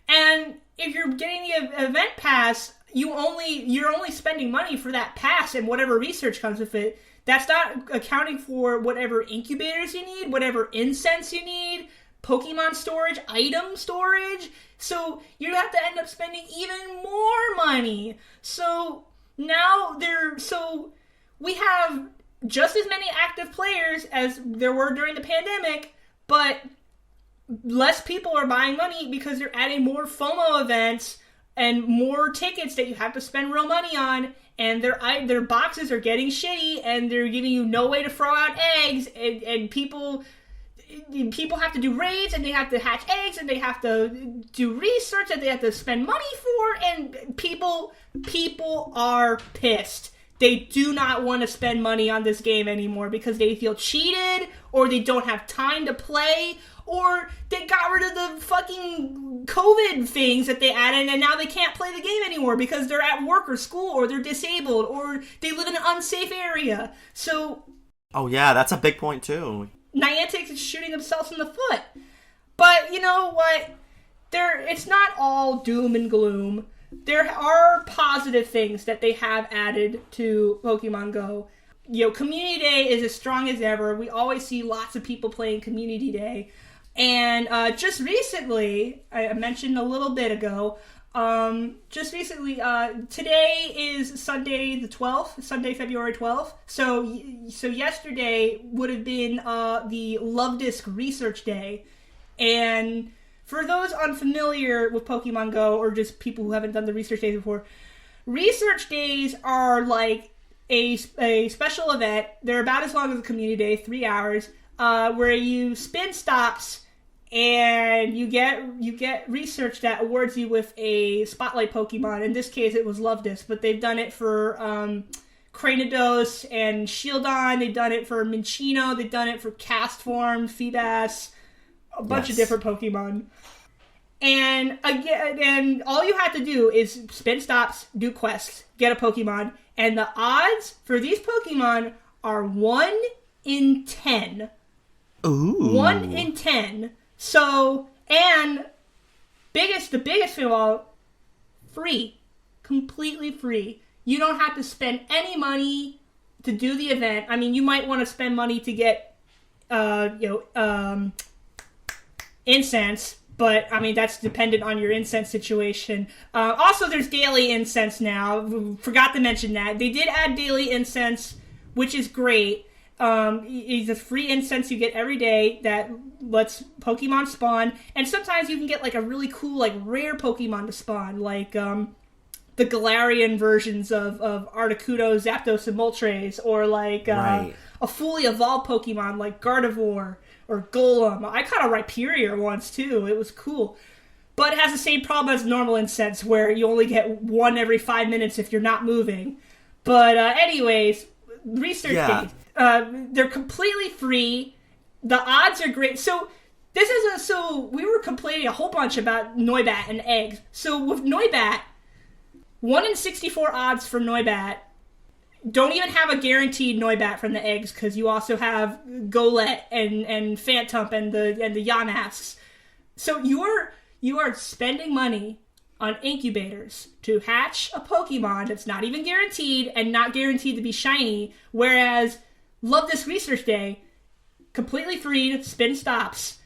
and if you're getting the event pass, you're only spending money for that pass and whatever research comes with it. That's not accounting for whatever incubators you need, whatever incense you need, Pokemon storage, item storage. So you have to end up spending even more money. So now we have just as many active players as there were during the pandemic, but less people are buying money because they're adding more FOMO events and more tickets that you have to spend real money on, and their boxes are getting shitty, and they're giving you no way to throw out eggs, and people have to do raids, and they have to hatch eggs, and they have to do research that they have to spend money for, and people are pissed. They do not want to spend money on this game anymore because they feel cheated, or they don't have time to play, or they got rid of the fucking COVID things that they added, and now they can't play the game anymore because they're at work or school, or they're disabled, or they live in an unsafe area. So... Oh yeah, that's a big point too. Niantic is shooting themselves in the foot. But you know what? It's not all doom and gloom. There are positive things that they have added to Pokemon Go. You know, Community Day is as strong as ever. We always see lots of people playing Community Day. And just recently, I mentioned a little bit ago, today is Sunday the 12th, Sunday, February 12th. So yesterday would have been the Love Disc Research Day. And for those unfamiliar with Pokemon Go, or just people who haven't done the research days before, research days are like a special event. They're about as long as a Community Day, 3 hours, where you spin stops and you get research that awards you with a spotlight Pokemon. In this case, it was Love Disc, but they've done it for Cranidos and Shieldon. They've done it for Minccino. They've done it for Castform, Feebas, a bunch of different Pokemon. And again, all you have to do is spin stops, do quests, get a Pokemon, and the odds for these Pokemon are 1 in 10. Ooh. 1 in 10. So, and the biggest thing of all, free. Completely free. You don't have to spend any money to do the event. I mean, you might want to spend money to get, incense, but I mean, that's dependent on your incense situation. Also, there's daily incense now. Forgot to mention that. They did add daily incense, which is great. It's a free incense you get every day that lets Pokemon spawn, and sometimes you can get like a really cool, like rare Pokemon to spawn, like the Galarian versions of Articuno, Zapdos, and Moltres, or like a fully evolved Pokemon like Gardevoir or Golem. I caught a Rhyperior once too. It was cool. But it has the same problem as normal incense, where you only get one every 5 minutes if you're not moving. But anyways, research days. They're completely free. The odds are great. So we were complaining a whole bunch about Noibat and eggs. So with Noibat, 1 in 64 odds for Noibat. Don't even have a guaranteed Noibat from the eggs, because you also have Golett and Phantump and the Yamask. So you are spending money on incubators to hatch a Pokemon that's not even guaranteed and not guaranteed to be shiny, whereas Love Disc Research Day, completely free, spin stops.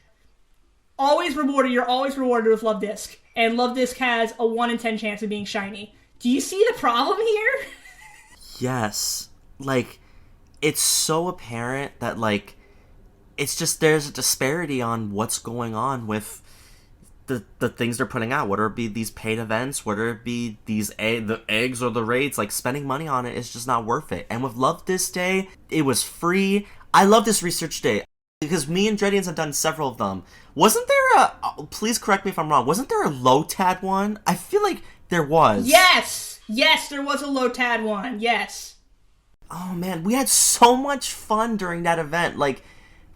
You're always rewarded with Love Disc. And Love Disc has a 1 in 10 chance of being shiny. Do you see the problem here? Yes. Like, it's so apparent that, like, it's just there's a disparity on what's going on with the things they're putting out, whether it be these paid events, whether it be the eggs or the raids. Like, spending money on it is just not worth it. And with Love This Day, it was free. I love this research day because me and Dredians have done several of them. Wasn't there please correct me if I'm wrong, wasn't there a Lotad one? I feel like there was. Yes, there was a Lotad one. Yes. Oh man, we had so much fun during that event. Like,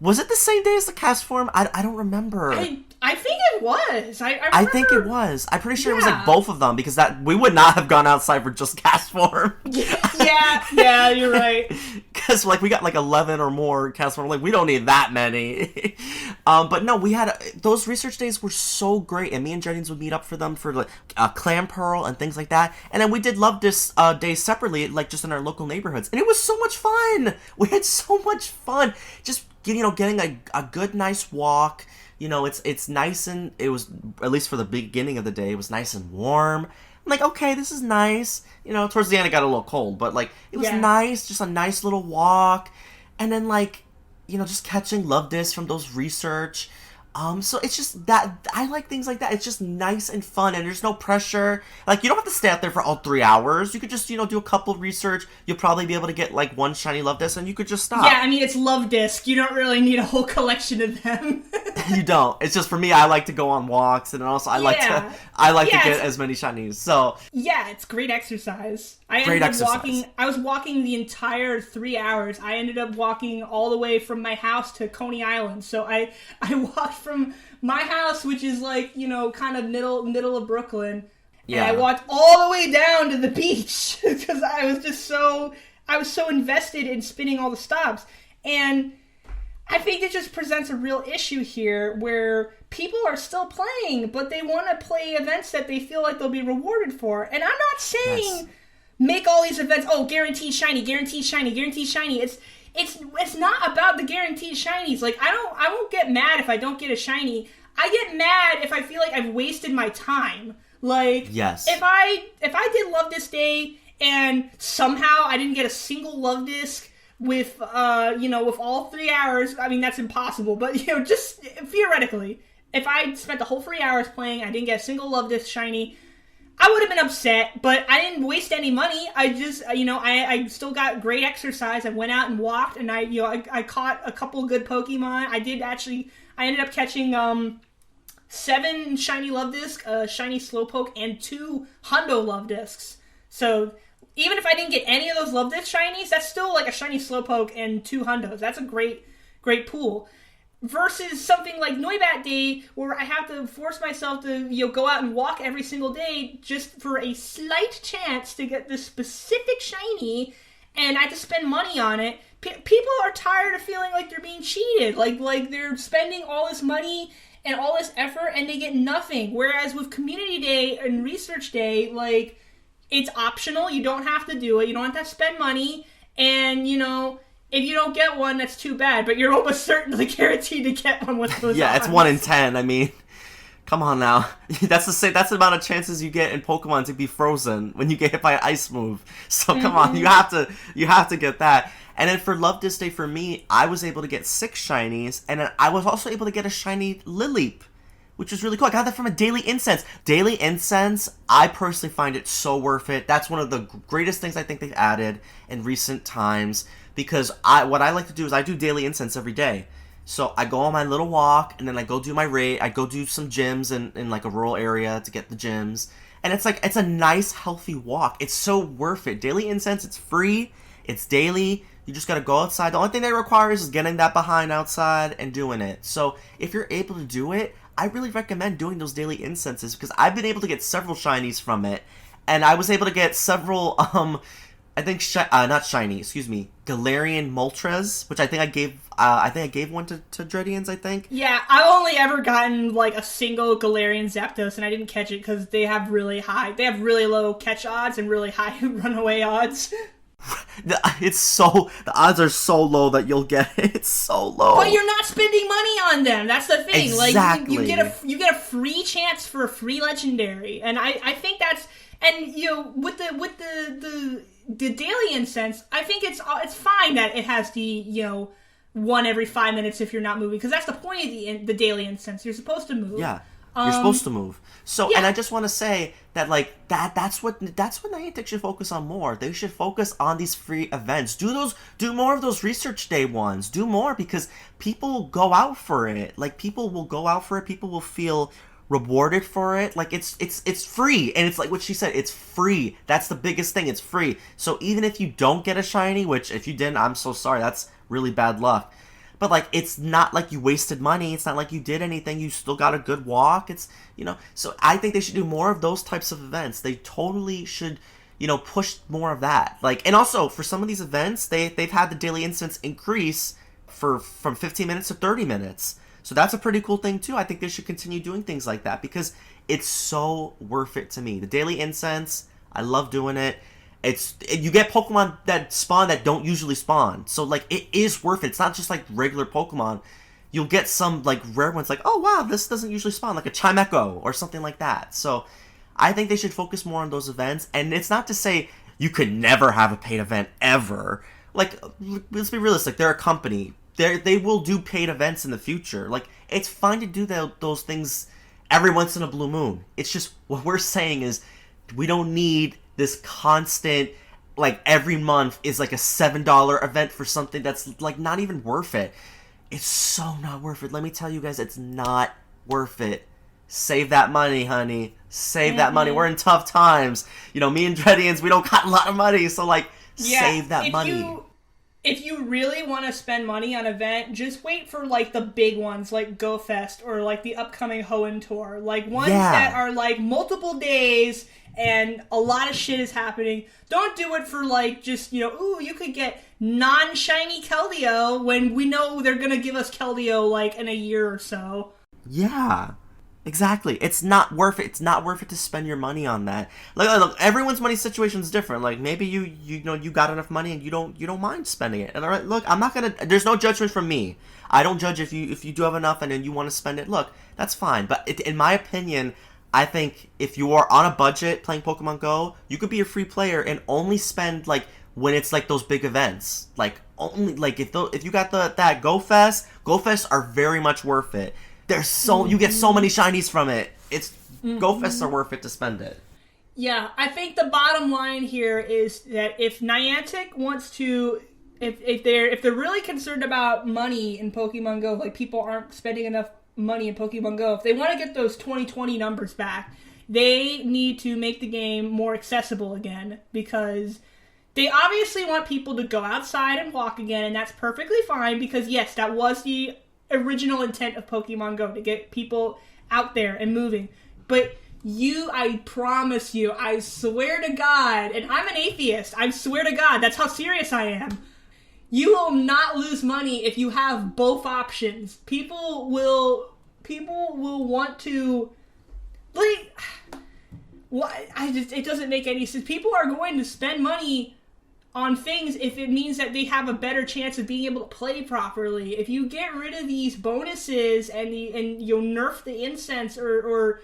Was it the same day as the cast form? I don't remember. I think it was. I remember, I think it was. I'm pretty sure it was like Yeah. both of them, because that we would not have gone outside for just cast form. Yeah, you're right. Because like we got like 11 or more cast form. Like we don't need that many. But no, we had those research days were so great, and me and Jennings would meet up for them for like clam pearl and things like that. And then we did Love Disc days separately, like just in our local neighborhoods, and it was so much fun. We had so much fun. Just getting a good nice walk. It's nice, and it was, at least for the beginning of the day, it was nice and warm. I'm like, okay, this is nice. Towards the end it got a little cold, but like it was nice, just a nice little walk. And then like, just catching Love Disc from those research. So it's just that I like things like that. It's just nice and fun, and there's no pressure. Like, you don't have to stay out there for all 3 hours. You could just, do a couple of research. You'll probably be able to get like one shiny Love Disc, and you could just stop. Yeah, I mean, it's Love Disc. You don't really need a whole collection of them. You don't. It's just, for me, I like to go on walks, and also I like to get as many shinies. So yeah, it's great exercise. I was walking the entire 3 hours. I ended up walking all the way from my house to Coney Island. So I walked from my house, which is like, kind of middle of Brooklyn. Yeah. And I walked all the way down to the beach because I was so invested in spinning all the stops. And I think it just presents a real issue here where people are still playing, but they want to play events that they feel like they'll be rewarded for. And I'm not saying make all these events, guaranteed shiny, guaranteed shiny, guaranteed shiny. It's not about the guaranteed shinies. Like, I won't get mad if I don't get a shiny. I get mad if I feel like I've wasted my time. Like, yes. If I did Love Disc Day and somehow I didn't get a single Love Disc with with all 3 hours, I mean, that's impossible, but just theoretically, if I spent the whole 3 hours playing, I didn't get a single Love Disc shiny, I would have been upset, but I didn't waste any money. I just, I still got great exercise. I went out and walked, and I caught a couple good Pokemon. I ended up catching 7 shiny Love Disc, a shiny Slowpoke, and 2 Hundo Love Discs. So even if I didn't get any of those Love Disc shinies, that's still like a shiny Slowpoke and 2 Hundos. That's a great pool. Versus something like Noibat Day, where I have to force myself to go out and walk every single day just for a slight chance to get this specific shiny, and I have to spend money on it. People are tired of feeling like they're being cheated, like they're spending all this money and all this effort and they get nothing. Whereas with Community Day and Research Day, like, it's optional. You don't have to do it. You don't have to spend money, and if you don't get one, that's too bad, but you're almost certainly guaranteed to get one with those odds. It's 1 in 10. I mean, come on now. That's the amount of chances you get in Pokemon to be frozen when you get hit by an ice move. So come on, you have to get that. And then for Love Disc Day, for me, I was able to get 6 shinies, and then I was also able to get a shiny Lileep, which was really cool. I got that from a Daily Incense. Daily Incense, I personally find it so worth it. That's one of the greatest things I think they've added in recent times. Because what I like to do is I do Daily Incense every day. So I go on my little walk, and then I go do my raid. I go do some gyms in like a rural area to get the gyms. And it's a nice, healthy walk. It's so worth it. Daily Incense, it's free. It's daily. You just gotta go outside. The only thing that requires is getting that behind outside and doing it. So if you're able to do it, I really recommend doing those Daily Incenses, because I've been able to get several shinies from it. And I was able to get several, I think not shiny, excuse me, Galarian Moltres, which I think I gave one to Dredians, I think. Yeah, I've only ever gotten like a single Galarian Zapdos, and I didn't catch it because they have really low catch odds and really high runaway odds. The odds are so low that you'll get it. It's so low. But you're not spending money on them. That's the thing. Exactly. Like you get a free chance for a free legendary, and I think that's, and with the Daily Incense, I think it's fine that it has the one every 5 minutes if you're not moving, because that's the point of the Daily Incense. You're supposed to move. Yeah, you're supposed to move. So, and I just want to say that that's what Niantic should focus on more. They should focus on these free events. Do more of those Research Day ones. Do more, because people go out for it. Like, people will go out for it. People will feel rewarded for it. Like, it's free, and it's like what she said, it's free. That's the biggest thing. It's free. So even if you don't get a shiny, which if you didn't, I'm so sorry, that's really bad luck. But, like, it's not like you wasted money. It's not like you did anything. You still got a good walk. It's, so I think they should do more of those types of events. They totally should, push more of that. Like, and also, for some of these events, they've had the daily incense increase from 15 minutes to 30 minutes. So that's a pretty cool thing, too. I think they should continue doing things like that because it's so worth it to me. The daily incense, I love doing it. You get Pokemon that spawn that don't usually spawn. So, like, it is worth it. It's not just, like, regular Pokemon. You'll get some, like, rare ones like, oh, wow, this doesn't usually spawn. Like a Chimecho or something like that. So, I think they should focus more on those events. And it's not to say you could never have a paid event ever. Like, let's be realistic. They're a company. They will do paid events in the future. Like, it's fine to do those things every once in a blue moon. It's just, what we're saying is, we don't need this constant, like, every month is like a $7 event for something that's, like, not even worth it. It's so not worth it. Let me tell you guys, it's not worth it. Save that money, honey. Save that money. We're in tough times. Me and Dredians, we don't got a lot of money, so, like, save that money. If you really want to spend money on an event, just wait for, like, the big ones, like Go Fest, or, like, the upcoming Hoenn Tour. Like, ones that are, like, multiple days, and a lot of shit is happening. Don't do it for, like, just, ooh, you could get non-shiny Keldeo when we know they're gonna give us Keldeo, like, in a year or so. Yeah. Exactly. It's not worth it. It's not worth it to spend your money on that. Look, everyone's money situation is different. Like, maybe you got enough money and you don't mind spending it. And all right, look, I'm not gonna. There's no judgment from me. I don't judge if you do have enough and then you want to spend it. Look, that's fine. But in my opinion, I think if you are on a budget playing Pokemon Go, you could be a free player and only spend, like, when it's like those big events. Like, only, like, if you got that Go Fests are very much worth it. You get so many shinies from it. Go Fests are worth it to spend it. Yeah, I think the bottom line here is that if Niantic wants to, if they're really concerned about money in Pokemon Go, like, people aren't spending enough money in Pokemon Go, if they want to get those 2020 numbers back, they need to make the game more accessible again, because they obviously want people to go outside and walk again, and that's perfectly fine, because yes, that was the original intent of Pokemon Go, to get people out there and moving. But I promise you, I swear to God, and I'm an atheist, I swear to God, that's how serious I am, you will not lose money if you have both options. People will want to, like, it doesn't make any sense. People are going to spend money on things if it means that they have a better chance of being able to play properly. If you get rid of these bonuses and you'll nerf the incense or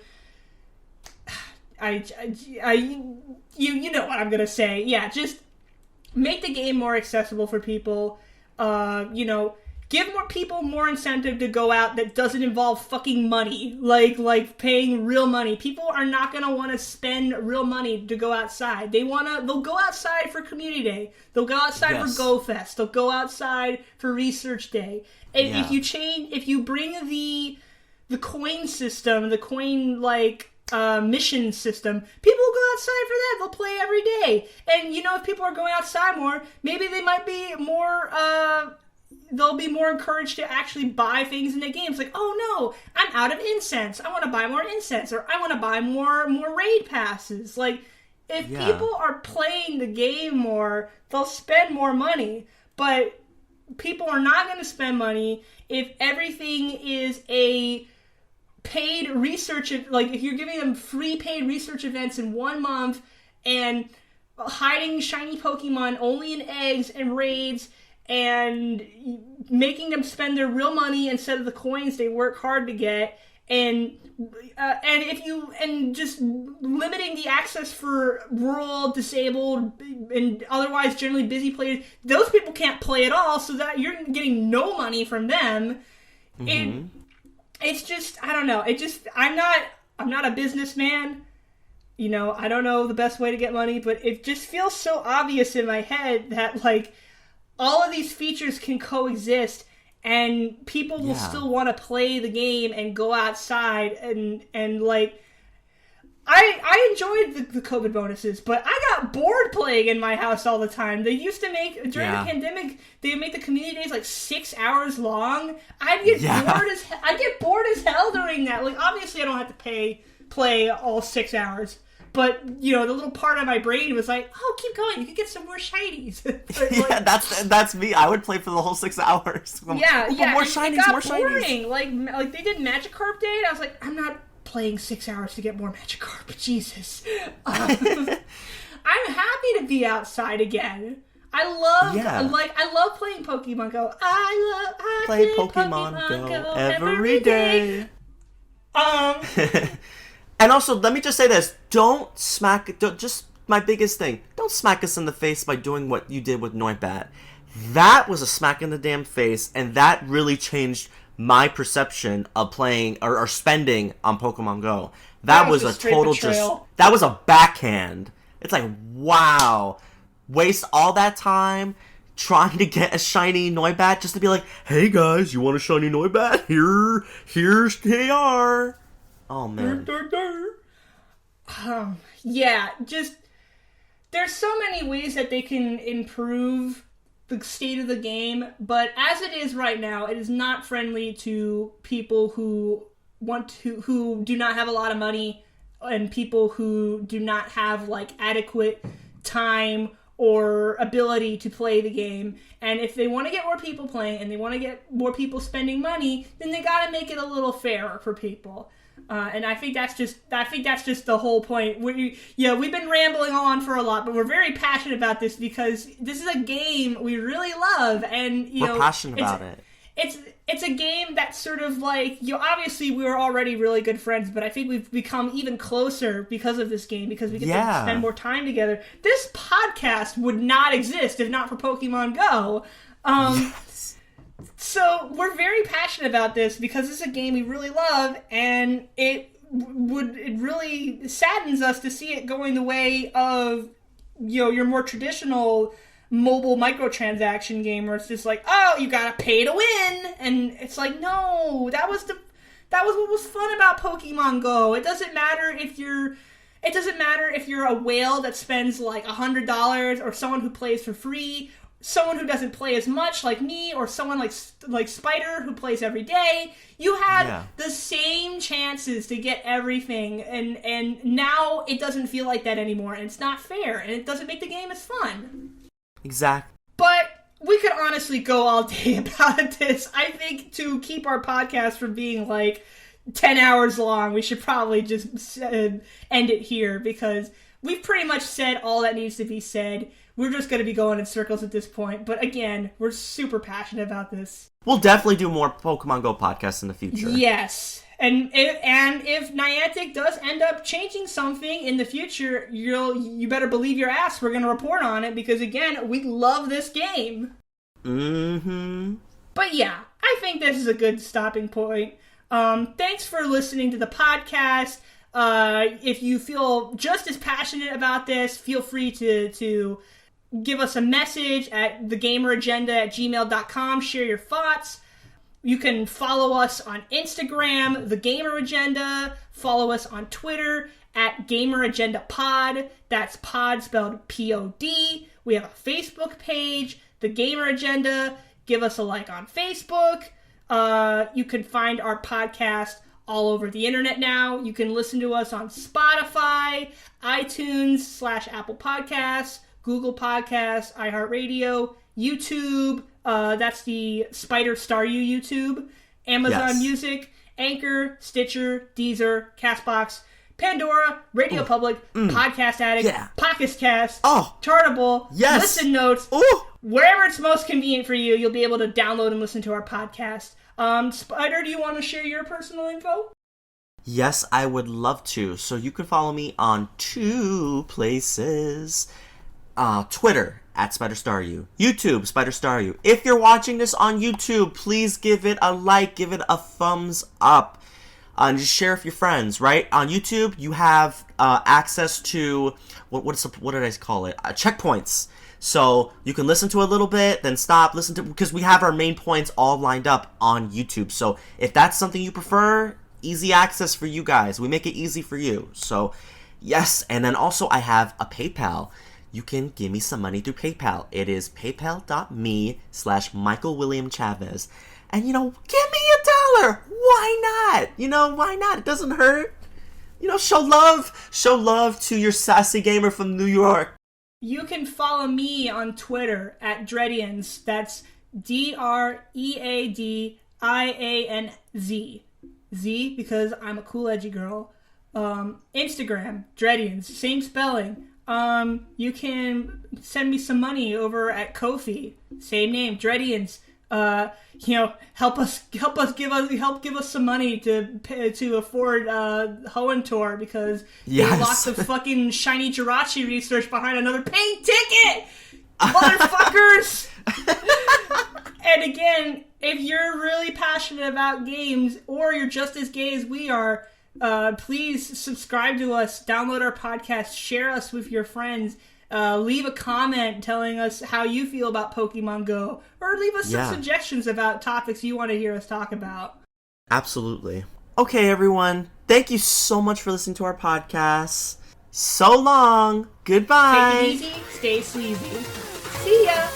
you know what I'm gonna say. Yeah, just make the game more accessible for people. Give more people more incentive to go out that doesn't involve fucking money, like paying real money. People are not gonna want to spend real money to go outside. They'll go outside for Community Day. They'll go outside for Go Fest. They'll go outside for Research Day. And if you bring the coin system, the coin mission system, people will go outside for that. They'll play every day. And if people are going outside more, maybe they might be more. They'll be more encouraged to actually buy things in the games. Like, oh no, I'm out of incense. I want to buy more incense, or I want to buy more raid passes. Like, if people are playing the game more, they'll spend more money. But people are not going to spend money if everything is a paid research. Like, if you're giving them free paid research events in 1 month and hiding shiny Pokemon only in eggs and raids, and making them spend their real money instead of the coins they work hard to get, and just limiting the access for rural, disabled, and otherwise generally busy players. Those people can't play at all, so that you're getting no money from them. Mm-hmm. It's just, I don't know. I'm not a businessman. I don't know the best way to get money, but it just feels so obvious in my head that, like, all of these features can coexist, and people will still want to play the game and go outside and like. I enjoyed the COVID bonuses, but I got bored playing in my house all the time. They used to make, during the pandemic, they would make the community days like 6 hours long. I'd get bored as hell during that. Like, obviously I don't have to play all 6 hours. But, you know, the little part of my brain was like, oh, keep going. You can get some more shinies. Yeah, that's me. I would play for the whole 6 hours. Yeah. More shinies, more boring. shinies. Like they did Magikarp Day, and I was like, I'm not playing 6 hours to get more Magikarp. Jesus. I'm happy to be outside again. I love playing Pokemon Go. I play Pokemon Go every day. And also, let me just say this. Just my biggest thing. Don't smack us in the face by doing what you did with Noibat. That was a smack in the damn face, and that really changed my perception of playing or spending on Pokemon Go. That was a total that was a backhand. It's like, wow. Waste all that time trying to get a shiny Noibat just to be like, hey guys, you want a shiny Noibat? Here's they are. Oh, man. Yeah, just... There's so many ways that they can improve the state of the game, but as it is right now, it is not friendly to people who do not have a lot of money and people who do not have, like, adequate time or ability to play the game. And if they want to get more people playing and they want to get more people spending money, then they gotta make it a little fairer for people. And I think that's just the whole point. We've been rambling on for a lot, but we're very passionate about this because this is a game we really love, and we're passionate about it. It's a game that's sort of like, obviously we were already really good friends, but I think we've become even closer because of this game, because we get to spend more time together. This podcast would not exist if not for Pokemon Go. Yes. So we're very passionate about this because it's a game we really love, and it really saddens us to see it going the way of your more traditional mobile microtransaction game where it's just like, oh, you gotta pay to win, and it's like, no, that was what was fun about Pokemon Go. It doesn't matter if you're a whale that spends like $100 or someone who plays for free, someone who doesn't play as much like me, or someone like Spider who plays every day. You have the same chances to get everything, and now it doesn't feel like that anymore, and it's not fair, and it doesn't make the game as fun. Exactly. But we could honestly go all day about this. I think to keep our podcast from being like 10 hours long, we should probably just end it here, because we've pretty much said all that needs to be said. We're just going to be going in circles at this point. But again, we're super passionate about this. We'll definitely do more Pokemon Go podcasts in the future. Yes. And if Niantic does end up changing something in the future, you better believe your ass we're going to report on it, because again, we love this game. Mm-hmm. But yeah, I think this is a good stopping point. Thanks for listening to the podcast. If you feel just as passionate about this, feel free to give us a message at thegameragenda@gmail.com. Share your thoughts. You can follow us on Instagram, The Gamer Agenda. Follow us on Twitter at GamerAgendaPod. That's pod spelled P-O-D. We have a Facebook page, The Gamer Agenda. Give us a like on Facebook. You can find our podcast all over the internet now. You can listen to us on Spotify, iTunes /Apple Podcasts, Google Podcasts, iHeartRadio, YouTube. That's the Spider Star U YouTube, Amazon Music, Anchor, Stitcher, Deezer, Castbox, Pandora, Radio Public, Podcast Addict, Pocket Cast, Chartable, Listen Notes. Wherever it's most convenient for you, you'll be able to download and listen to our podcast. Spider, do you want to share your personal info? Yes, I would love to. So you can follow me on 2 places. Twitter, @SpiderStarU. YouTube, SpiderStarU. If you're watching this on YouTube, please give it a like, give it a thumbs up. And just share with your friends, right? On YouTube, you have access to, what did I call it? Checkpoints. So you can listen to a little bit, then stop, listen to, because we have our main points all lined up on YouTube. So if that's something you prefer, easy access for you guys. We make it easy for you. So Yes, and then also I have a PayPal. You can give me some money through PayPal. It is paypal.me/Michael William Chavez. And, give me $1. Why not? Why not? It doesn't hurt. Show love to your sassy gamer from New York. You can follow me on Twitter at Dreadians. That's DreadianZ. Z because I'm a cool edgy girl. Instagram, Dreadians, same spelling. You can send me some money over at Ko-fi, same name, Dreadians. Help give us some money to afford Hoenn Tour because there's lots of fucking shiny Jirachi research behind another pink ticket, motherfuckers. And again, if you're really passionate about games or you're just as gay as we are, please subscribe to us, download our podcast, share us with your friends. Leave a comment telling us how you feel about Pokemon Go, or leave us some suggestions about topics you want to hear us talk about. Absolutely. Okay, everyone. Thank you so much for listening to our podcast. So long. Goodbye. Take it easy. Stay sleazy. See ya.